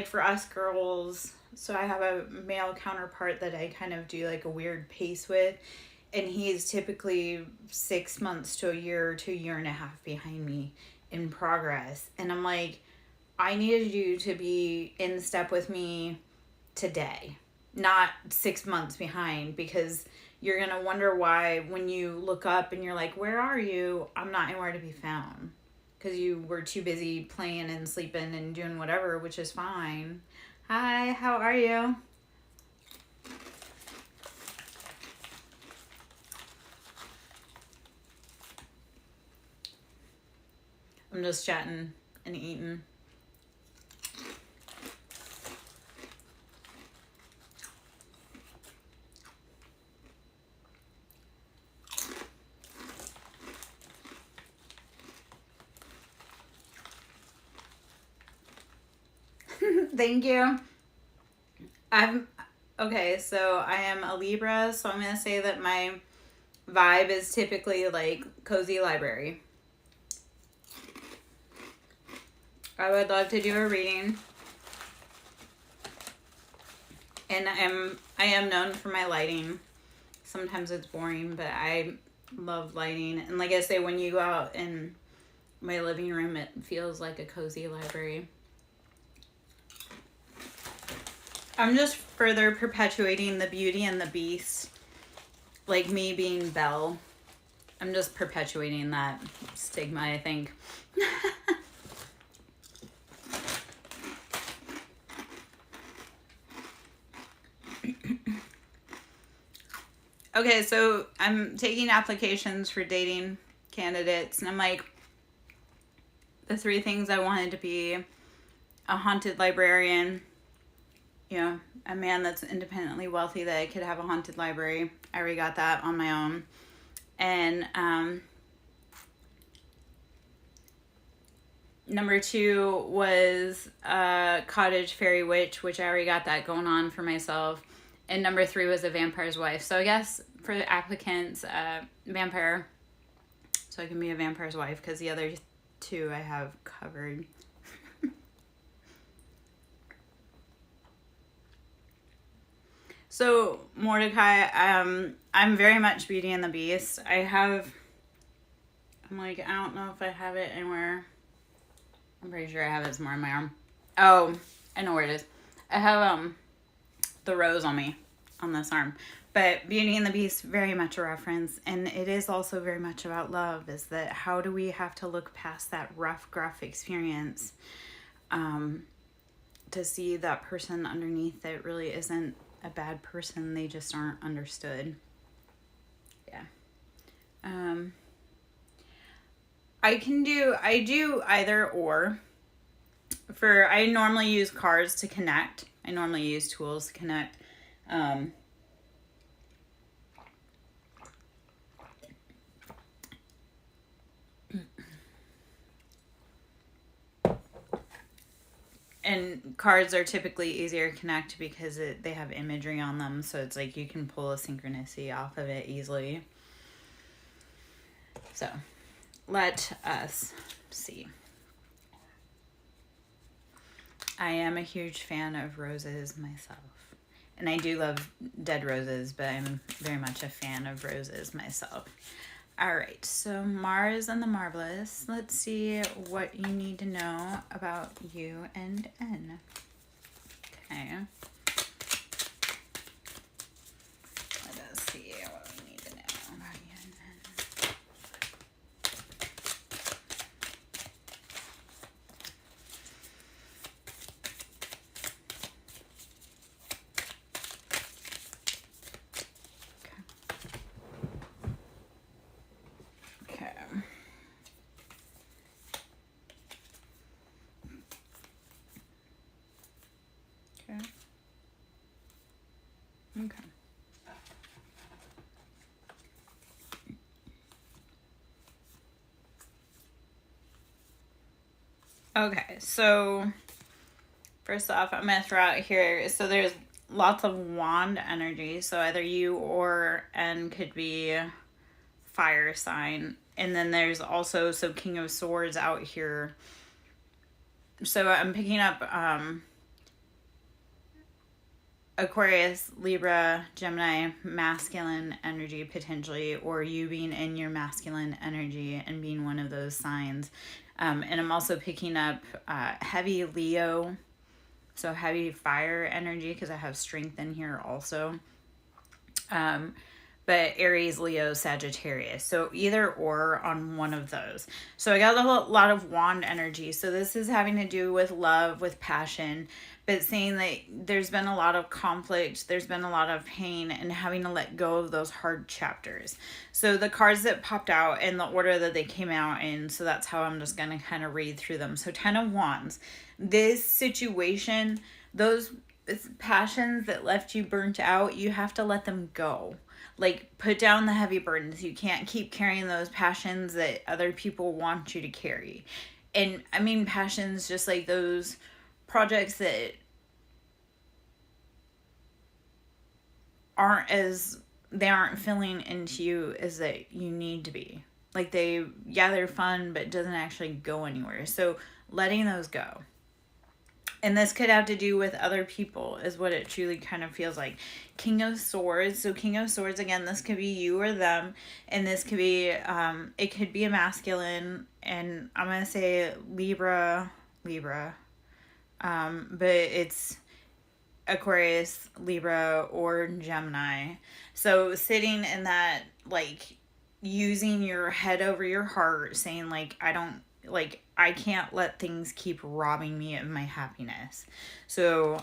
for us girls, so I have a male counterpart that I kind of do like a weird pace with, and he's typically 6 months to a year to a year and a half behind me in progress. And I'm like, I needed you to be in step with me today, not 6 months behind, because you're going to wonder why when you look up and you're like, where are you? I'm not anywhere to be found. Because you were too busy playing and sleeping and doing whatever, which is fine. Hi, how are you? I'm just chatting and eating. Thank you. Okay, so I am a Libra, so I'm going to say that my vibe is typically like cozy library. I would love to do a reading. And I am known for my lighting. Sometimes it's boring, but I love lighting. And like I say, when you go out in my living room, it feels like a cozy library. I'm just further perpetuating the Beauty and the Beast. Like me being Belle. I'm just perpetuating that stigma, I think. Okay, so I'm taking applications for dating candidates, and I'm like, the 3 things I wanted to be: a haunted librarian, you know, a man that's independently wealthy that I could have a haunted library. I already got that on my own. And number 2 was a cottage fairy witch, which I already got that going on for myself. And number 3 was a vampire's wife. So I guess for the applicants, vampire, so I can be a vampire's wife, because the other 2 I have covered. So Mordecai, I'm very much Beauty and the Beast. I'm like, I don't know if I have it anywhere. I'm pretty sure I have it somewhere in my arm. Oh, I know where it is. I have the rose on me, on this arm. But Beauty and the Beast, very much a reference. And it is also very much about love, is that how do we have to look past that rough, gruff experience to see that person underneath that really isn't a bad person. They just aren't understood. Yeah. I do either or. I normally use cards to connect. I normally use tools to connect. And cards are typically easier to connect because they have imagery on them. So it's like you can pull a synchronicity off of it easily. So let us see. I am a huge fan of roses myself. And I do love dead roses, but I'm very much a fan of roses myself. All right, so Mars and the Marvelous. Let's see what you need to know about U and N. Okay. Let us see what we need to know about U and N. Okay. Okay. Okay. Okay, so first off, I'm going to throw out here, so there's lots of wand energy, so either you or N could be fire sign. And then there's also, so King of Swords out here. So I'm picking up Aquarius, Libra, Gemini, masculine energy potentially, or you being in your masculine energy and being one of those signs. And I'm also picking up heavy Leo, so heavy fire energy, because I have strength in here also. But Aries, Leo, Sagittarius. So either or on one of those. So I got a lot of wand energy. So this is having to do with love, with passion, but saying that there's been a lot of conflict, there's been a lot of pain, and having to let go of those hard chapters. So the cards that popped out in the order that they came out in, so that's how I'm just going to kind of read through them. So 10 of Wands. This situation, those passions that left you burnt out, you have to let them go. Like, put down the heavy burdens. You can't keep carrying those passions that other people want you to carry. And I mean passions just like those projects that aren't filling into you as that you need to be. Like they're fun, but it doesn't actually go anywhere. So letting those go. And this could have to do with other people is what it truly kind of feels like. King of Swords. So King of Swords, again, this could be you or them. And this could be, it could be a masculine. And I'm going to say Libra. But it's Aquarius, Libra, or Gemini. So sitting in that, like, using your head over your heart, saying, like, I can't let things keep robbing me of my happiness. So,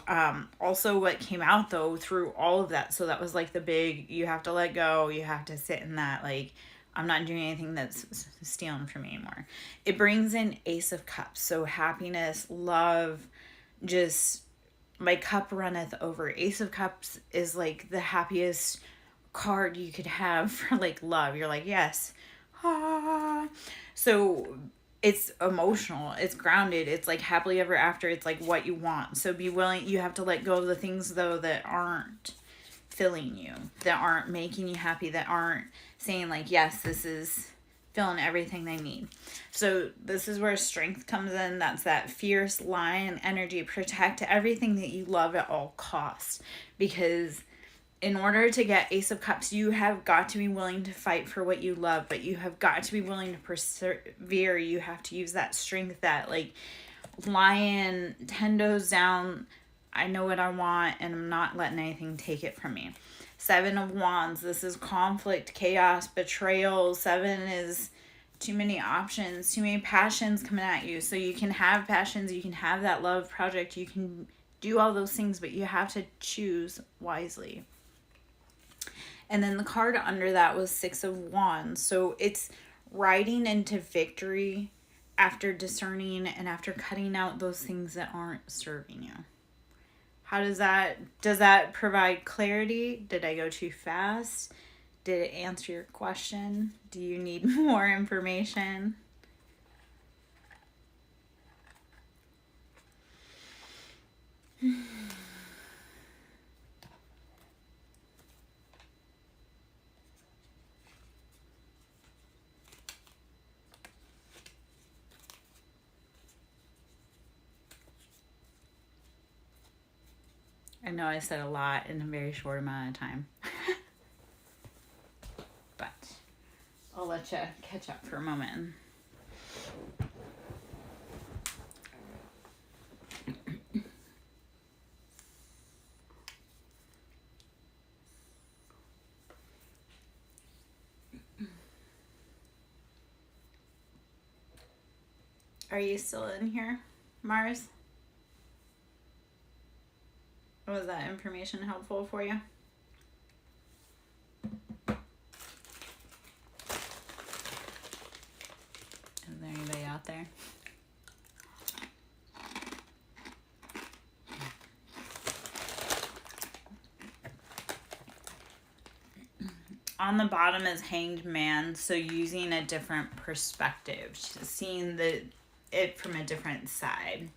also what came out though through all of that, so that was like the big, you have to let go, you have to sit in that, like, I'm not doing anything that's stealing from me anymore. It brings in Ace of Cups. So happiness, love, just my cup runneth over. Ace of Cups is like the happiest card you could have for like love. You're like, yes. Ah. So it's emotional, it's grounded, it's like happily ever after, it's like what you want. So be willing, you have to let go of the things though that aren't filling you, that aren't making you happy, that aren't saying like, yes, this is filling everything they need. So this is where strength comes in. That's that fierce lion energy. Protect everything that you love at all costs, because in order to get Ace of Cups, you have got to be willing to fight for what you love, but you have got to be willing to persevere. You have to use that strength, that like lion, 10 toes down. I know what I want and I'm not letting anything take it from me. 7 of Wands. This is conflict, chaos, betrayal. 7 is too many options, too many passions coming at you. So you can have passions, you can have that love project, you can do all those things, but you have to choose wisely. And then the card under that was 6 of Wands. So it's riding into victory after discerning and after cutting out those things that aren't serving you. How does that provide clarity? Did I go too fast? Did it answer your question? Do you need more information? know I said a lot in a very short amount of time. But I'll let you catch up for a moment. Are you still in here, Mars? Was that information helpful for you? Is there anybody out there? On the bottom is Hanged Man, so using a different perspective, seeing it from a different side.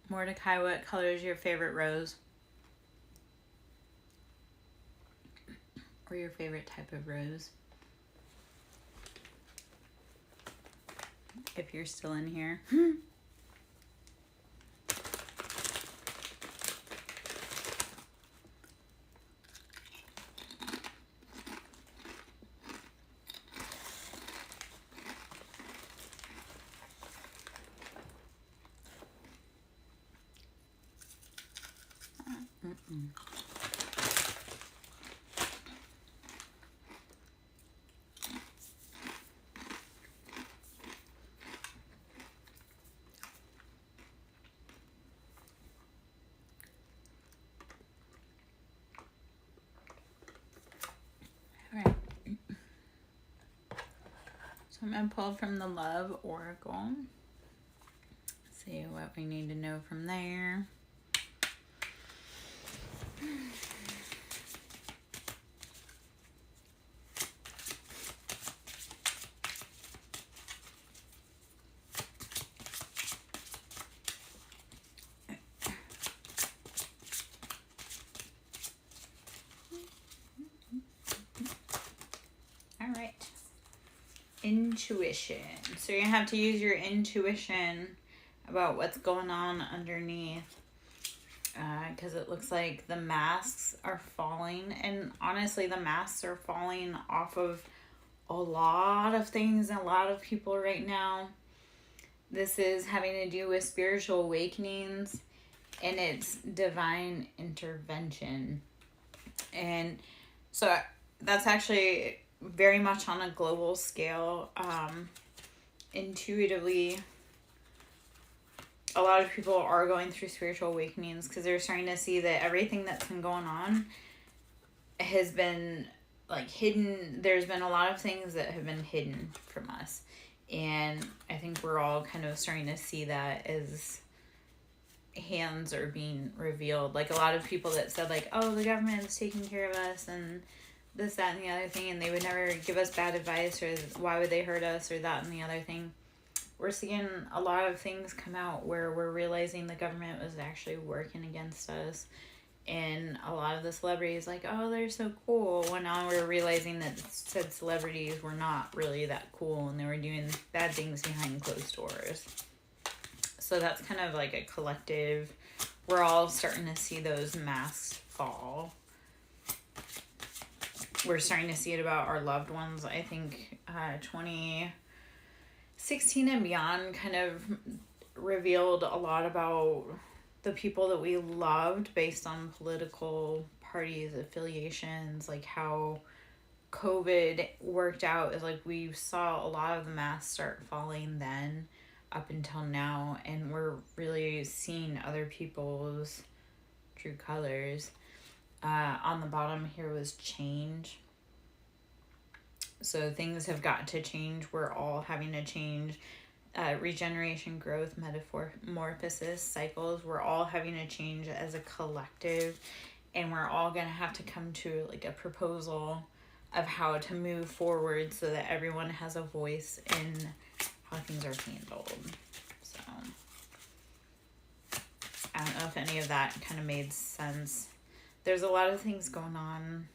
Mordecai, what color is your favorite rose? Or your favorite type of rose? If you're still in here. Alright. So I'm going to pull from the Love Oracle. See what we need to know from there. Intuition. So you're gonna have to use your intuition about what's going on underneath, because it looks like the masks are falling, and honestly the masks are falling off of a lot of things and a lot of people right now. This is having to do with spiritual awakenings, and it's divine intervention. And so that's actually very much on a global scale. Intuitively, a lot of people are going through spiritual awakenings because they're starting to see that everything that's been going on has been like hidden. There's been a lot of things that have been hidden from us, and I think we're all kind of starting to see that as hands are being revealed. Like a lot of people that said like, oh, the government is taking care of us and this, that, and the other thing, and they would never give us bad advice, or why would they hurt us, or that and the other thing. We're seeing a lot of things come out where we're realizing the government was actually working against us, and a lot of the celebrities like, oh, they're so cool, when now we're realizing that said celebrities were not really that cool, and they were doing bad things behind closed doors. So that's kind of like a collective, we're all starting to see those masks fall. We're starting to see it about our loved ones. I think 2016 and beyond kind of revealed a lot about the people that we loved based on political parties, affiliations, like how COVID worked out is like we saw a lot of the masks start falling then up until now, and we're really seeing other people's true colors. On the bottom here was change. So things have got to change. We're all having to change. Regeneration, growth, metamorphosis, cycles. We're all having to change as a collective. And we're all going to have to come to like a proposal of how to move forward so that everyone has a voice in how things are handled. So I don't know if any of that kind of made sense. there's a lot of things going on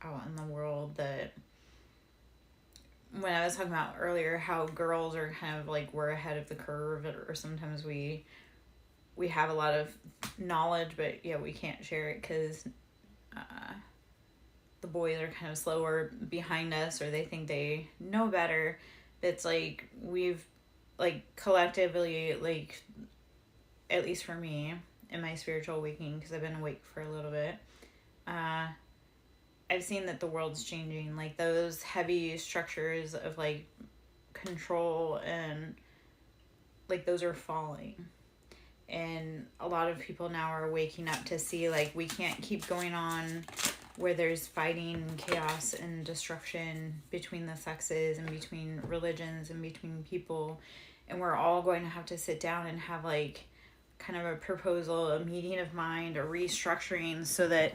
out in the world that, when I was talking about earlier how girls are kind of like we're ahead of the curve, or sometimes we have a lot of knowledge, but yeah, we can't share it because the boys are kind of slower behind us, or they think they know better. It's like we've like collectively, like, at least for me in my spiritual awakening, because I've been awake for a little bit, I've seen that the world's changing. Like those heavy structures of like control and like those are falling. And a lot of people now are waking up to see like we can't keep going on where there's fighting, chaos, and destruction between the sexes and between religions and between people. And we're all going to have to sit down and have like kind of a proposal, a meeting of mind, a restructuring, so that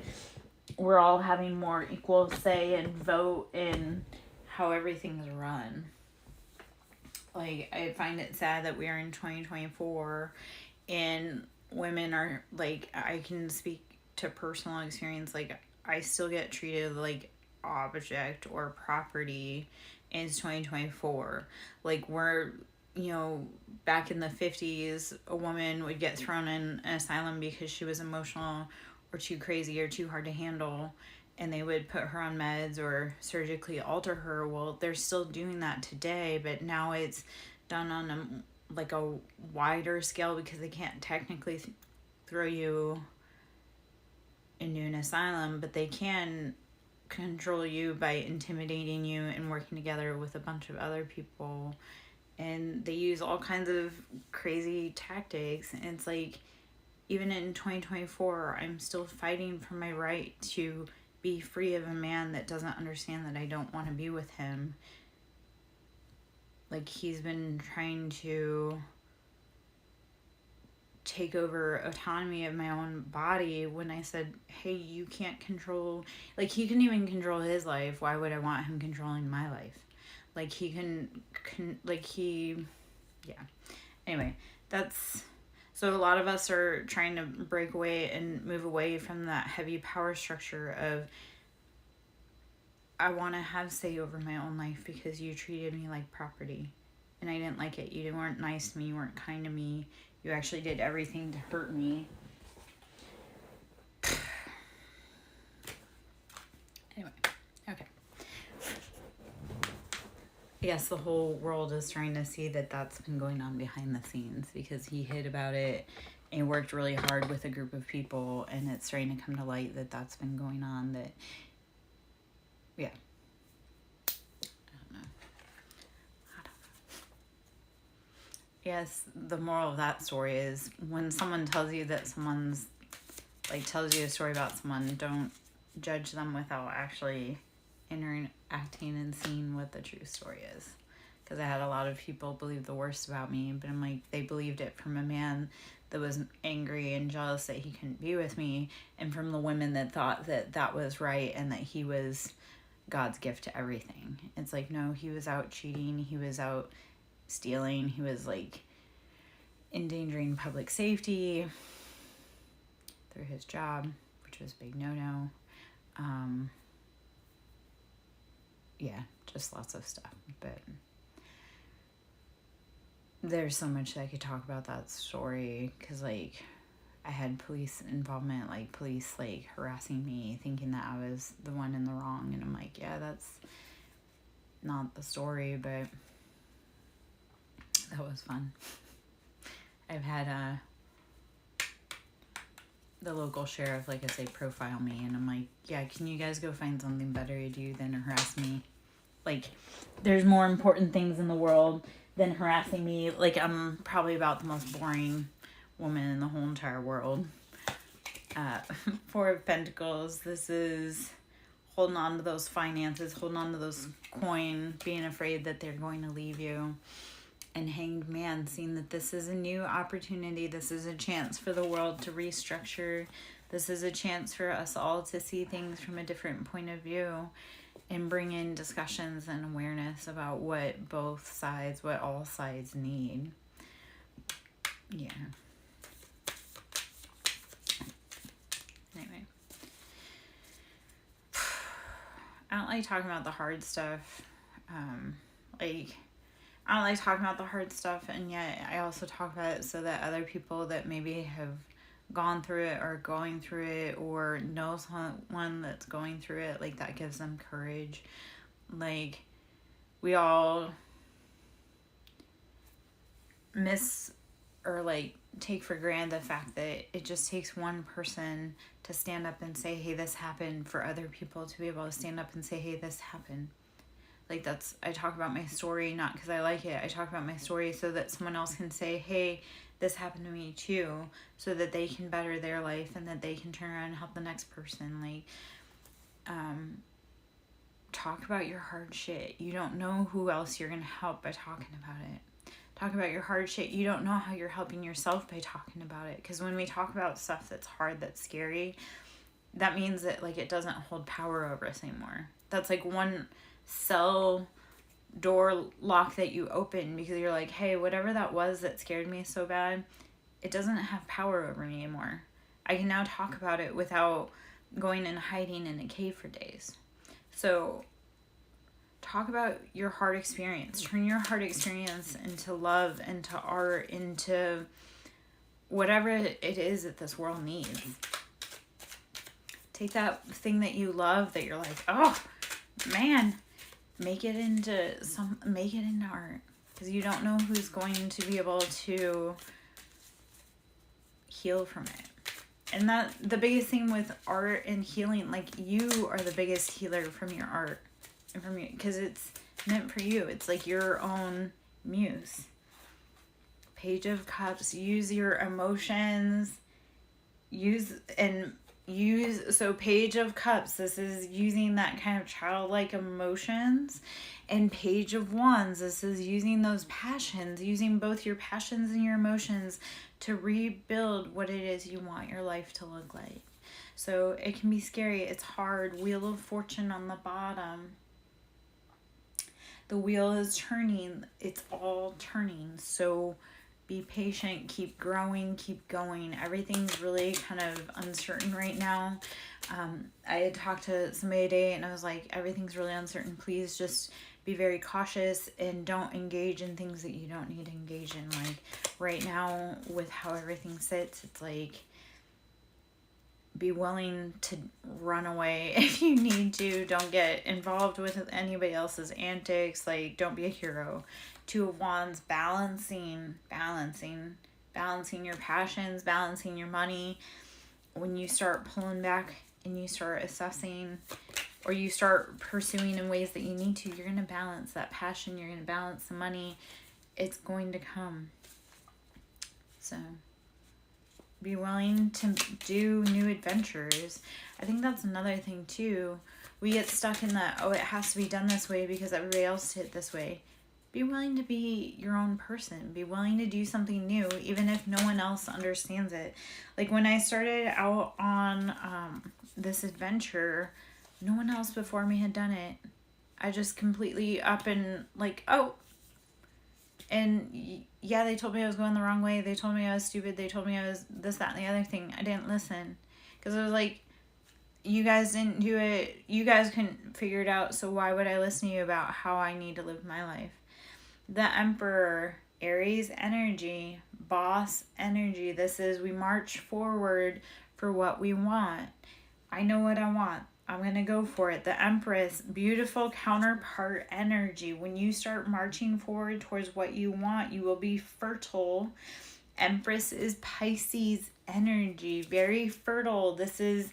we're all having more equal say and vote in how everything's run. Like, I find it sad that we are in 2024 and women are like, I can speak to personal experience, like I still get treated like object or property in 2024. Like, we're, you know, back in the 50s, a woman would get thrown in an asylum because she was emotional or too crazy or too hard to handle, and they would put her on meds or surgically alter her. Well, they're still doing that today, but now it's done on a wider scale because they can't technically throw you into an asylum, but they can control you by intimidating you and working together with a bunch of other people. And they use all kinds of crazy tactics. And it's like, even in 2024, I'm still fighting for my right to be free of a man that doesn't understand that I don't want to be with him. Like, he's been trying to take over autonomy of my own body when I said, hey, you can't control, like, he couldn't even control his life. Why would I want him controlling my life? Like, he yeah. Anyway, so a lot of us are trying to break away and move away from that heavy power structure of, I want to have say over my own life because you treated me like property and I didn't like it. You weren't nice to me. You weren't kind to me. You actually did everything to hurt me. Anyway, okay. Yes, the whole world is trying to see that that's been going on behind the scenes because he hid about it and worked really hard with a group of people, and it's starting to come to light that that's been going on. That, yeah. I don't know. Yes, the moral of that story is when someone tells you that someone's, like, tells you a story about someone, don't judge them without actually interacting and seeing what the true story is. Because I had a lot of people believe the worst about me, but I'm like, they believed it from a man that was angry and jealous that he couldn't be with me, and from the women that thought that that was right and that he was God's gift to everything. It's like, no, he was out cheating, he was out stealing, he was like endangering public safety through his job, which was a big no-no. Yeah, just lots of stuff. But there's so much that I could talk about that story, because like I had police involvement, like police like harassing me, thinking that I was the one in the wrong, and I'm like, yeah, that's not the story, but that was fun. I've had the local sheriff, like I say, profile me, and I'm like, yeah, can you guys go find something better to do than harass me? Like, there's more important things in the world than harassing me. Like, I'm probably about the most boring woman in the whole entire world. Four of Pentacles, this is holding on to those finances, holding on to those coin, being afraid that they're going to leave you. And Hanged Man, seeing that this is a new opportunity. This is a chance for the world to restructure. This is a chance for us all to see things from a different point of view and bring in discussions and awareness about what both sides, what all sides need. Yeah. Anyway, I don't like talking about the hard stuff. Like, I don't like talking about the hard stuff, and yet I also talk about it so that other people that maybe have gone through it or going through it or know someone that's going through it, like, that gives them courage. Like, we all miss or, like, take for granted the fact that it just takes one person to stand up and say, hey, this happened, for other people to be able to stand up and say, hey, this happened. Like, that's, I talk about my story not because I like it. I talk about my story so that someone else can say, hey, this happened to me too, so that they can better their life and that they can turn around and help the next person. Like, talk about your hard shit. You don't know who else you're going to help by talking about it. Talk about your hard shit. You don't know how you're helping yourself by talking about it. Because when we talk about stuff that's hard, that's scary, that means that, like, it doesn't hold power over us anymore. That's like one cell door lock that you open because you're like, hey, whatever that was that scared me so bad, it doesn't have power over me anymore. I can now talk about it without going and hiding in a cave for days. So talk about your hard experience. Turn your hard experience into love, into art, into whatever it is that this world needs. Take that thing that you love that you're like, oh man, make it into art, because you don't know who's going to be able to heal from it. And that the biggest thing with art and healing, like, you are the biggest healer from your art and from you, because it's meant for you. It's like your own muse. Page of Cups. Use your emotions. So Page of Cups, this is using that kind of childlike emotions. And Page of Wands, this is using those passions, using both your passions and your emotions to rebuild what it is you want your life to look like. So it can be scary, it's hard. Wheel of Fortune on the bottom. The wheel is turning, it's all turning. So be patient, keep growing, keep going. Everything's really kind of uncertain right now. I had talked to somebody today and I was like, everything's really uncertain. Please just be very cautious and don't engage in things that you don't need to engage in. Like right now with how everything sits, it's like, be willing to run away if you need to. Don't get involved with anybody else's antics. Like, don't be a hero. Two of Wands, balancing your passions, balancing your money. When you start pulling back and you start assessing or you start pursuing in ways that you need to, you're going to balance that passion. You're going to balance the money. It's going to come. So be willing to do new adventures. I think that's another thing too. We get stuck in that, oh, it has to be done this way because everybody else did it this way. Be willing to be your own person. Be willing to do something new, even if no one else understands it. Like when I started out on this adventure, no one else before me had done it. I just completely up and like, oh. And yeah, they told me I was going the wrong way. They told me I was stupid. They told me I was this, that, and the other thing. I didn't listen. Because I was like, you guys didn't do it. You guys couldn't figure it out. So why would I listen to you about how I need to live my life? The Emperor, Aries energy, boss energy. This is, we march forward for what we want. I know what I want. I'm going to go for it. The Empress, beautiful counterpart energy. When you start marching forward towards what you want, you will be fertile. Empress is Pisces energy, very fertile. This is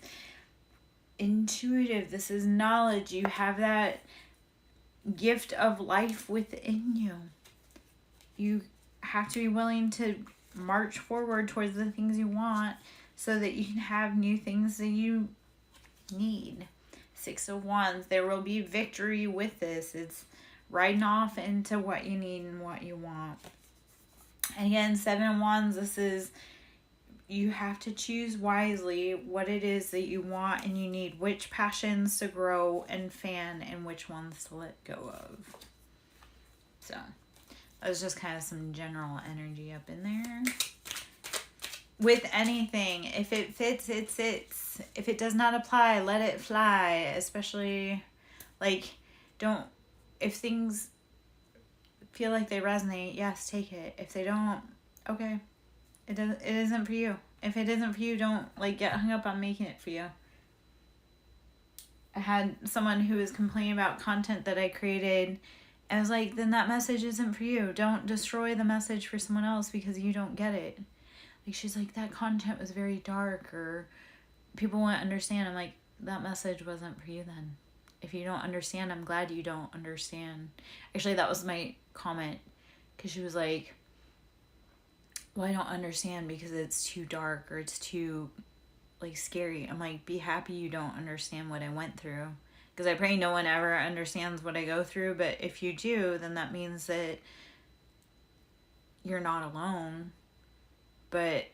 intuitive. This is knowledge. You have that gift of life within you. You have to be willing to march forward towards the things you want so that you can have new things that you need. Six of Wands, there will be victory with this. It's riding off into what you need and what you want. And again, Seven of Wands, this is, you have to choose wisely what it is that you want and you need, which passions to grow and fan and which ones to let go of. So that was just kind of some general energy up in there. With anything, if it fits, it sits. If it does not apply, let it fly. Especially Like, don't, if things feel like they resonate, yes, take it. If they don't, okay, it isn't for you. If it isn't for you, don't like get hung up on making it for you. I had someone who was complaining about content that I created. I was like, then that message isn't for you. Don't destroy the message for someone else because you don't get it. Like, she's like, that content was very dark, or people won't understand. I'm like, that message wasn't for you then. If you don't understand, I'm glad you don't understand. Actually, that was my comment, because she was like, well, I don't understand because it's too dark or it's too like scary. I'm like, be happy you don't understand what I went through, because I pray no one ever understands what I go through. But if you do, then that means that you're not alone. But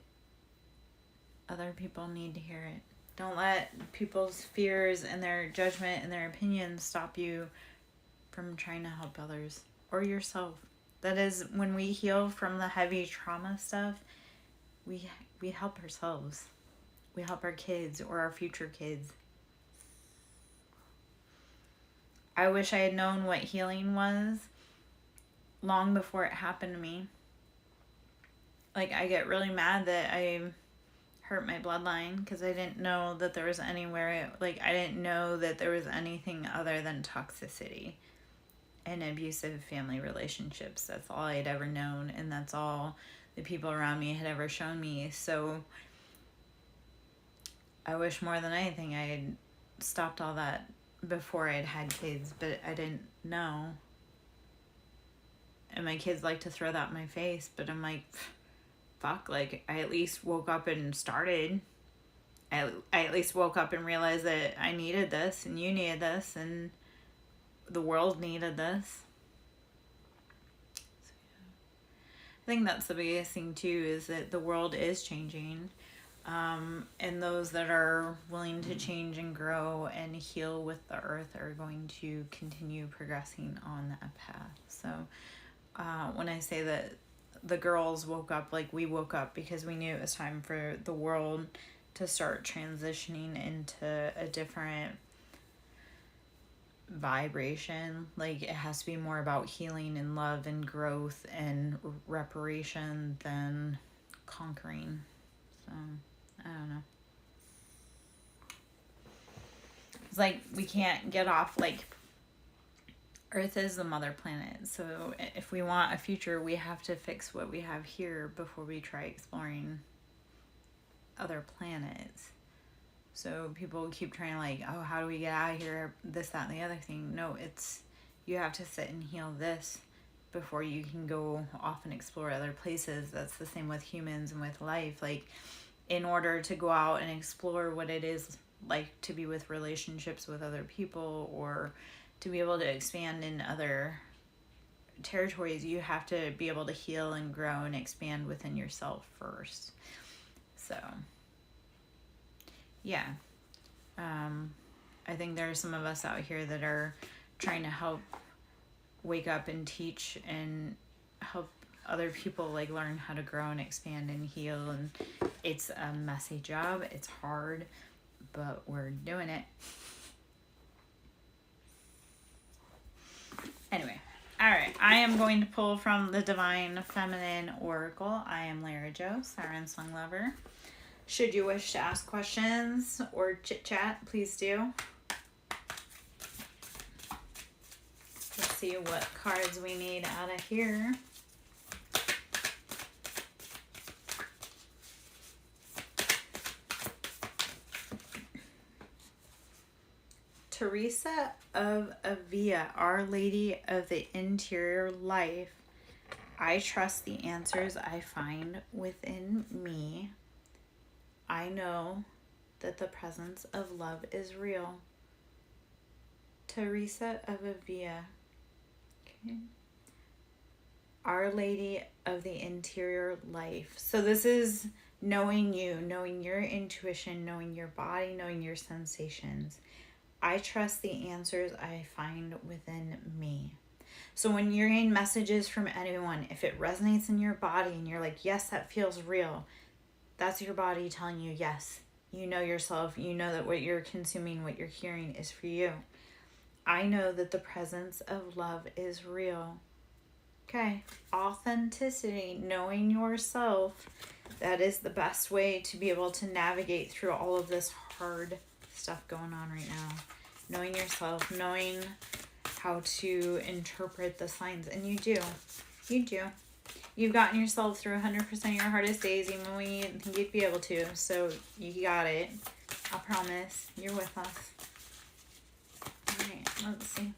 other people need to hear it. Don't let people's fears and their judgment and their opinions stop you from trying to help others or yourself. That is, when we heal from the heavy trauma stuff, we help ourselves. We help our kids or our future kids. I wish I had known what healing was long before it happened to me. Like, I get really mad that I hurt my bloodline because I didn't know that there was anywhere, like, I didn't know that there was anything other than toxicity and abusive family relationships. That's all I'd ever known, and that's all the people around me had ever shown me. So I wish more than anything I had stopped all that before I'd had kids, but I didn't know. And my kids like to throw that in my face, but I'm like, fuck, like, I at least woke up and started. I at least woke up and realized that I needed this, and you needed this, and the world needed this. So, yeah. I think that's the biggest thing too, is that the world is changing. And those that are willing to change and grow and heal with the earth are going to continue progressing on that path. So when I say that the girls woke up, like, we woke up because we knew it was time for the world to start transitioning into a different vibration. Like, it has to be more about healing and love and growth and reparation than conquering. So I don't know. It's like, we can't get off, like, Earth is the mother planet. So if we want a future, we have to fix what we have here before we try exploring other planets. So people keep trying to, like, oh, how do we get out of here? This, that, and the other thing. No, it's, you have to sit and heal this before you can go off and explore other places. That's the same with humans and with life. Like, in order to go out and explore what it is like to be with relationships with other people, or to be able to expand in other territories, you have to be able to heal and grow and expand within yourself first. So, yeah. I think there are some of us out here that are trying to help wake up and teach and help other people, like, learn how to grow and expand and heal. And it's a messy job. It's hard, but we're doing it. Anyway, all right. I am going to pull from the Divine Feminine Oracle. I am Lara Jo, SirenSongLover. Should you wish to ask questions or chit-chat, please do. Let's see what cards we need out of here. Teresa of Avila, Our Lady of the Interior Life. I trust the answers I find within me. I know that the presence of love is real. Teresa of Avila. Okay. Our Lady of the Interior Life. So this is knowing you, knowing your intuition, knowing your body, knowing your sensations. I trust the answers I find within me. So when you're getting messages from anyone, if it resonates in your body and you're like, yes, that feels real, that's your body telling you yes. You know yourself. You know that what you're consuming, what you're hearing is for you. I know that the presence of love is real. Okay, authenticity, knowing yourself, that is the best way to be able to navigate through all of this hard stuff going on right now. Knowing yourself, knowing how to interpret the signs, and you do. You do. You've gotten yourself through 100% of your hardest days, even when you didn't think you'd be able to, so you got it. I promise. You're with us. Alright, let's see.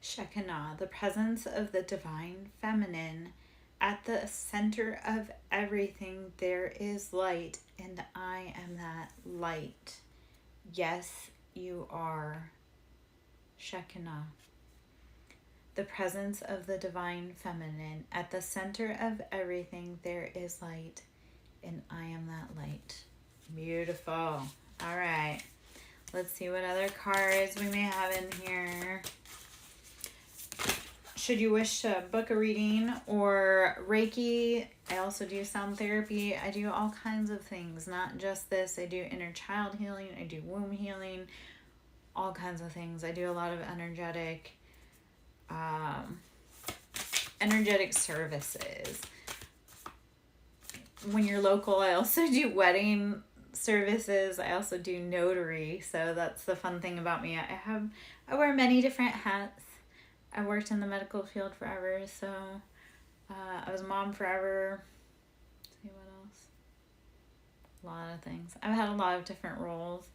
Shekinah, the presence of the divine feminine. At the center of everything there is light, and I am that light. Yes, you are. Shekinah, the presence of the divine feminine. At the center of everything there is light, and I am that light. Beautiful. All right. Let's see what other cards we may have in here. Should you wish to book a reading or Reiki, I also do sound therapy. I do all kinds of things, not just this. I do inner child healing. I do womb healing, all kinds of things. I do a lot of energetic services. When you're local, I also do wedding services. I also do notary. So that's the fun thing about me. I wear many different hats. I worked in the medical field forever, so I was a mom forever. Let's see what else. A lot of things. I've had a lot of different roles.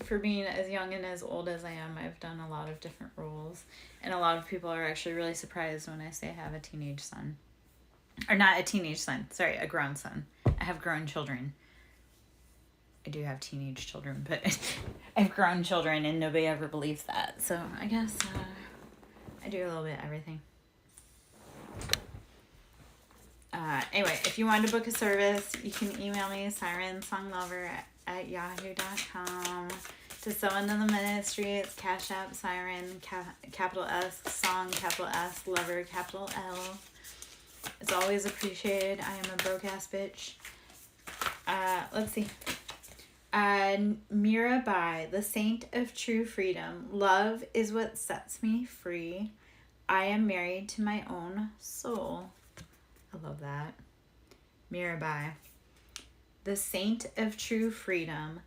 For being as young and as old as I am, I've done a lot of different roles. And a lot of people are actually really surprised when I say I have a teenage son. Or not a teenage son, sorry, a grown son. I have grown children. I do have teenage children, but I have grown children and nobody ever believes that. So I guess I do a little bit of everything. Anyway, if you want to book a service, you can email me, SirenSongLover@yahoo.com. To sow into the ministry, it's Cashapp, Siren, capital S, Song, capital S, Lover, capital L. It's always appreciated. I am a broke-ass bitch. Let's see. Mirabai, the saint of true freedom. Love is what sets me free. I am married to my own soul. I love that. Mirabai, the saint of true freedom.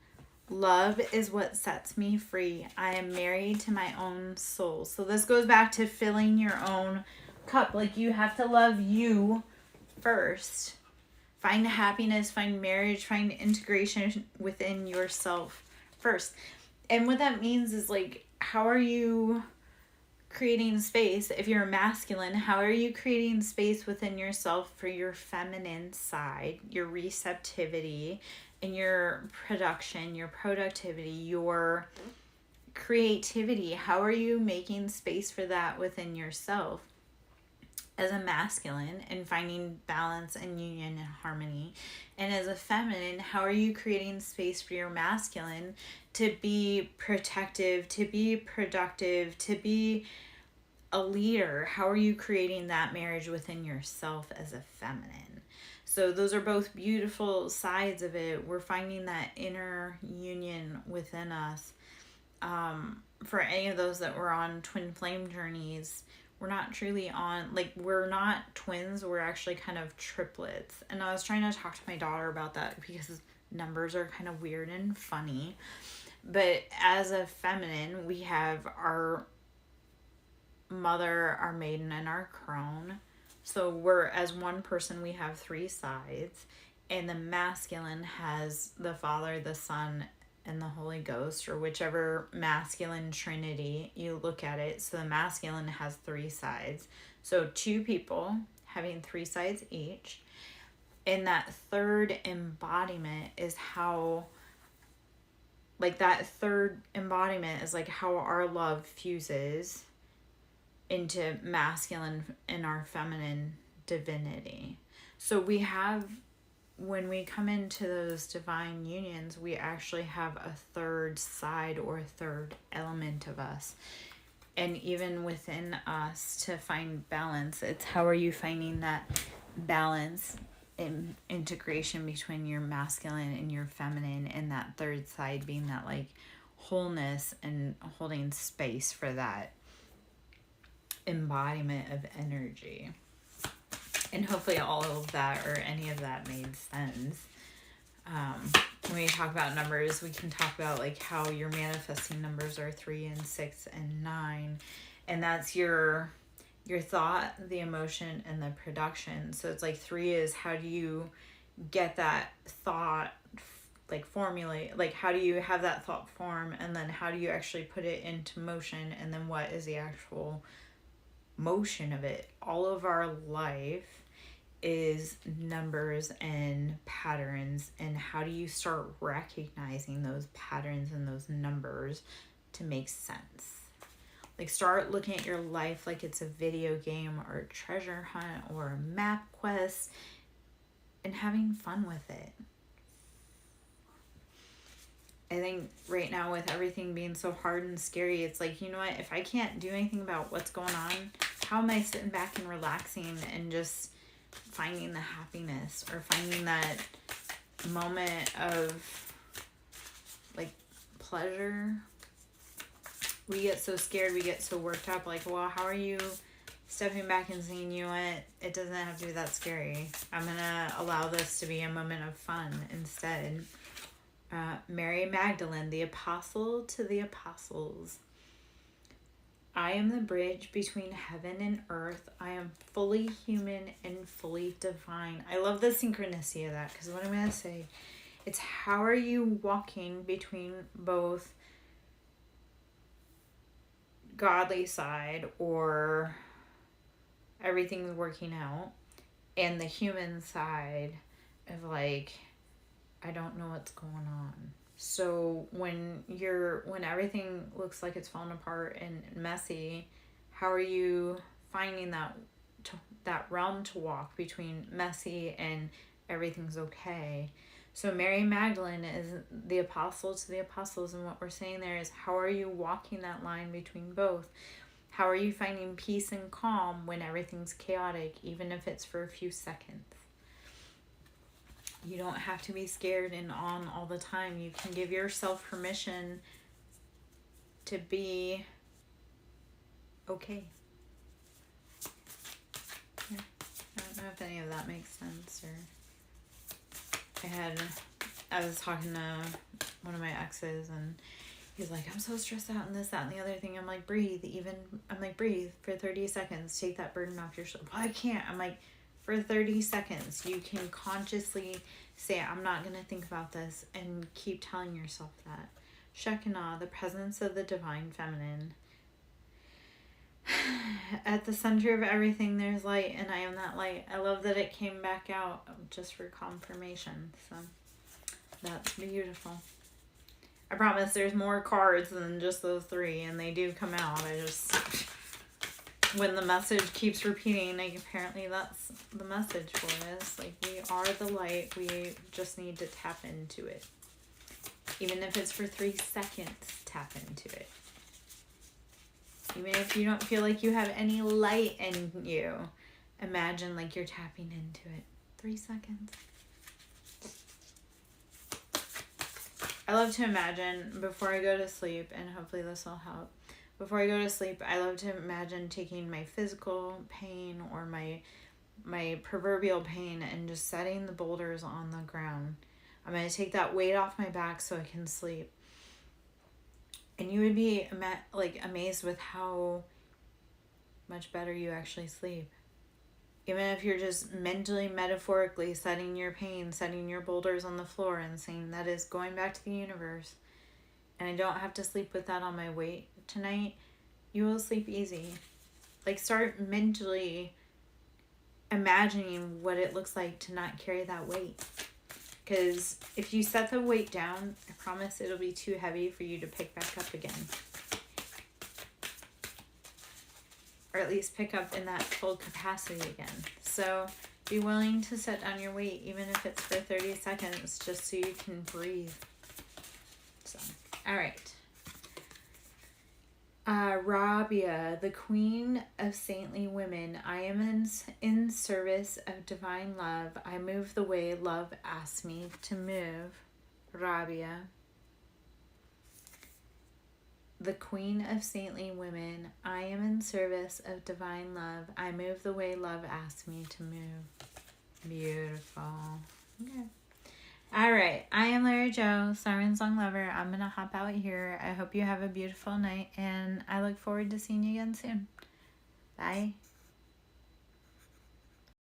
Love is what sets me free. I am married to my own soul. So this goes back to filling your own cup. Like, you have to love you first. Find happiness, find marriage, find integration within yourself first. And what that means is, like, how are you creating space? If you're masculine, how are you creating space within yourself for your feminine side, your receptivity, and your production, your productivity, your creativity? How are you making space for that within yourself as a masculine and finding balance and union and harmony? And as a feminine, how are you creating space for your masculine to be protective, to be productive, to be a leader? How are you creating that marriage within yourself as a feminine? So those are both beautiful sides of it. We're finding that inner union within us. For any of those that were on twin flame journeys, we're not truly on, like, we're not twins, we're actually kind of triplets. And I was trying to talk to my daughter about that because numbers are kind of weird and funny. But as a feminine, we have our mother, our maiden, and our crone. So we're, as one person, we have three sides. And the masculine has the Father, the Son, and the Holy Ghost, or whichever masculine trinity you look at it. So the masculine has three sides. So two people having three sides each. And that third embodiment is how, like, that third embodiment is like how our love fuses into masculine and our feminine divinity. So we have, when we come into those divine unions, we actually have a third side or a third element of us. and even within us to find balance. It's how are you finding that balance in integration between your masculine and your feminine, and that third side being that like wholeness and holding space for that embodiment of energy. And hopefully all of that or any of that made sense. When we talk about numbers, we can talk about like how your manifesting numbers are 3 and 6 and 9. And that's your thought, the emotion, and the production. So it's like 3 is how do you get that thought like formulate, like how do you have that thought form, and then how do you actually put it into motion, and then what is the actual motion of it. All of our life is numbers and patterns, and how do you start recognizing those patterns and those numbers to make sense. Like start looking at your life like it's a video game or a treasure hunt or a map quest, and having fun with it. I think right now with everything being so hard and scary, it's like, you know what, if I can't do anything about what's going on, how am I sitting back and relaxing and just finding the happiness or finding that moment of like pleasure? We get so scared, we get so worked up, like, well, how are you stepping back and saying, you know what, it doesn't have to be that scary. I'm gonna allow this to be a moment of fun instead. Mary Magdalene, the apostle to the apostles. I am the bridge between heaven and earth. I am fully human and fully divine. I love the synchronicity of that, because what I'm going to say, it's how are you walking between both godly side or everything's working out and the human side of like, I don't know what's going on. So when everything looks like it's falling apart and messy, how are you finding that realm to walk between messy and everything's okay? So Mary Magdalene is the apostle to the apostles, and what we're saying there is how are you walking that line between both? How are you finding peace and calm when everything's chaotic, even if it's for a few seconds? You don't have to be scared and on all the time. You can give yourself permission to be okay. Yeah. I don't know if any of that makes sense. Or I was talking to one of my exes, and he's like, I'm so stressed out and this, that, and the other thing. I'm like, breathe. Breathe for 30 seconds. Take that burden off your shoulders. Well, I can't. I'm like, for 30 seconds, you can consciously say, I'm not going to think about this, and keep telling yourself that. Shekinah, the presence of the divine feminine. At the center of everything, there's light, and I am that light. I love that it came back out just for confirmation. So that's beautiful. I promise there's more cards than just those 3, and they do come out. When the message keeps repeating, like apparently that's the message for us. Like, we are the light. We just need to tap into it. Even if it's for 3 seconds, tap into it. Even if you don't feel like you have any light in you, imagine like you're tapping into it. 3 seconds. I love to imagine before I go to sleep, and hopefully this will help. Before I go to sleep, I love to imagine taking my physical pain or my proverbial pain and just setting the boulders on the ground. I'm going to take that weight off my back so I can sleep. And you would be amazed with how much better you actually sleep. Even if you're just mentally, metaphorically setting your pain, setting your boulders on the floor and saying that is going back to the universe. And I don't have to sleep with that on my weight tonight, you will sleep easy. Like, start mentally imagining what it looks like to not carry that weight. Because if you set the weight down, I promise it'll be too heavy for you to pick back up again. Or at least pick up in that full capacity again. So be willing to set down your weight, even if it's for 30 seconds, just so you can breathe. So, all right. Rabia, the queen of saintly women, I am in service of divine love. I move the way love asks me to move. Rabia, the queen of saintly women, I am in service of divine love. I move the way love asks me to move. Beautiful. Okay. All right. I am Larry Joe, SirenSongLover. I'm going to hop out here. I hope you have a beautiful night, and I look forward to seeing you again soon. Bye.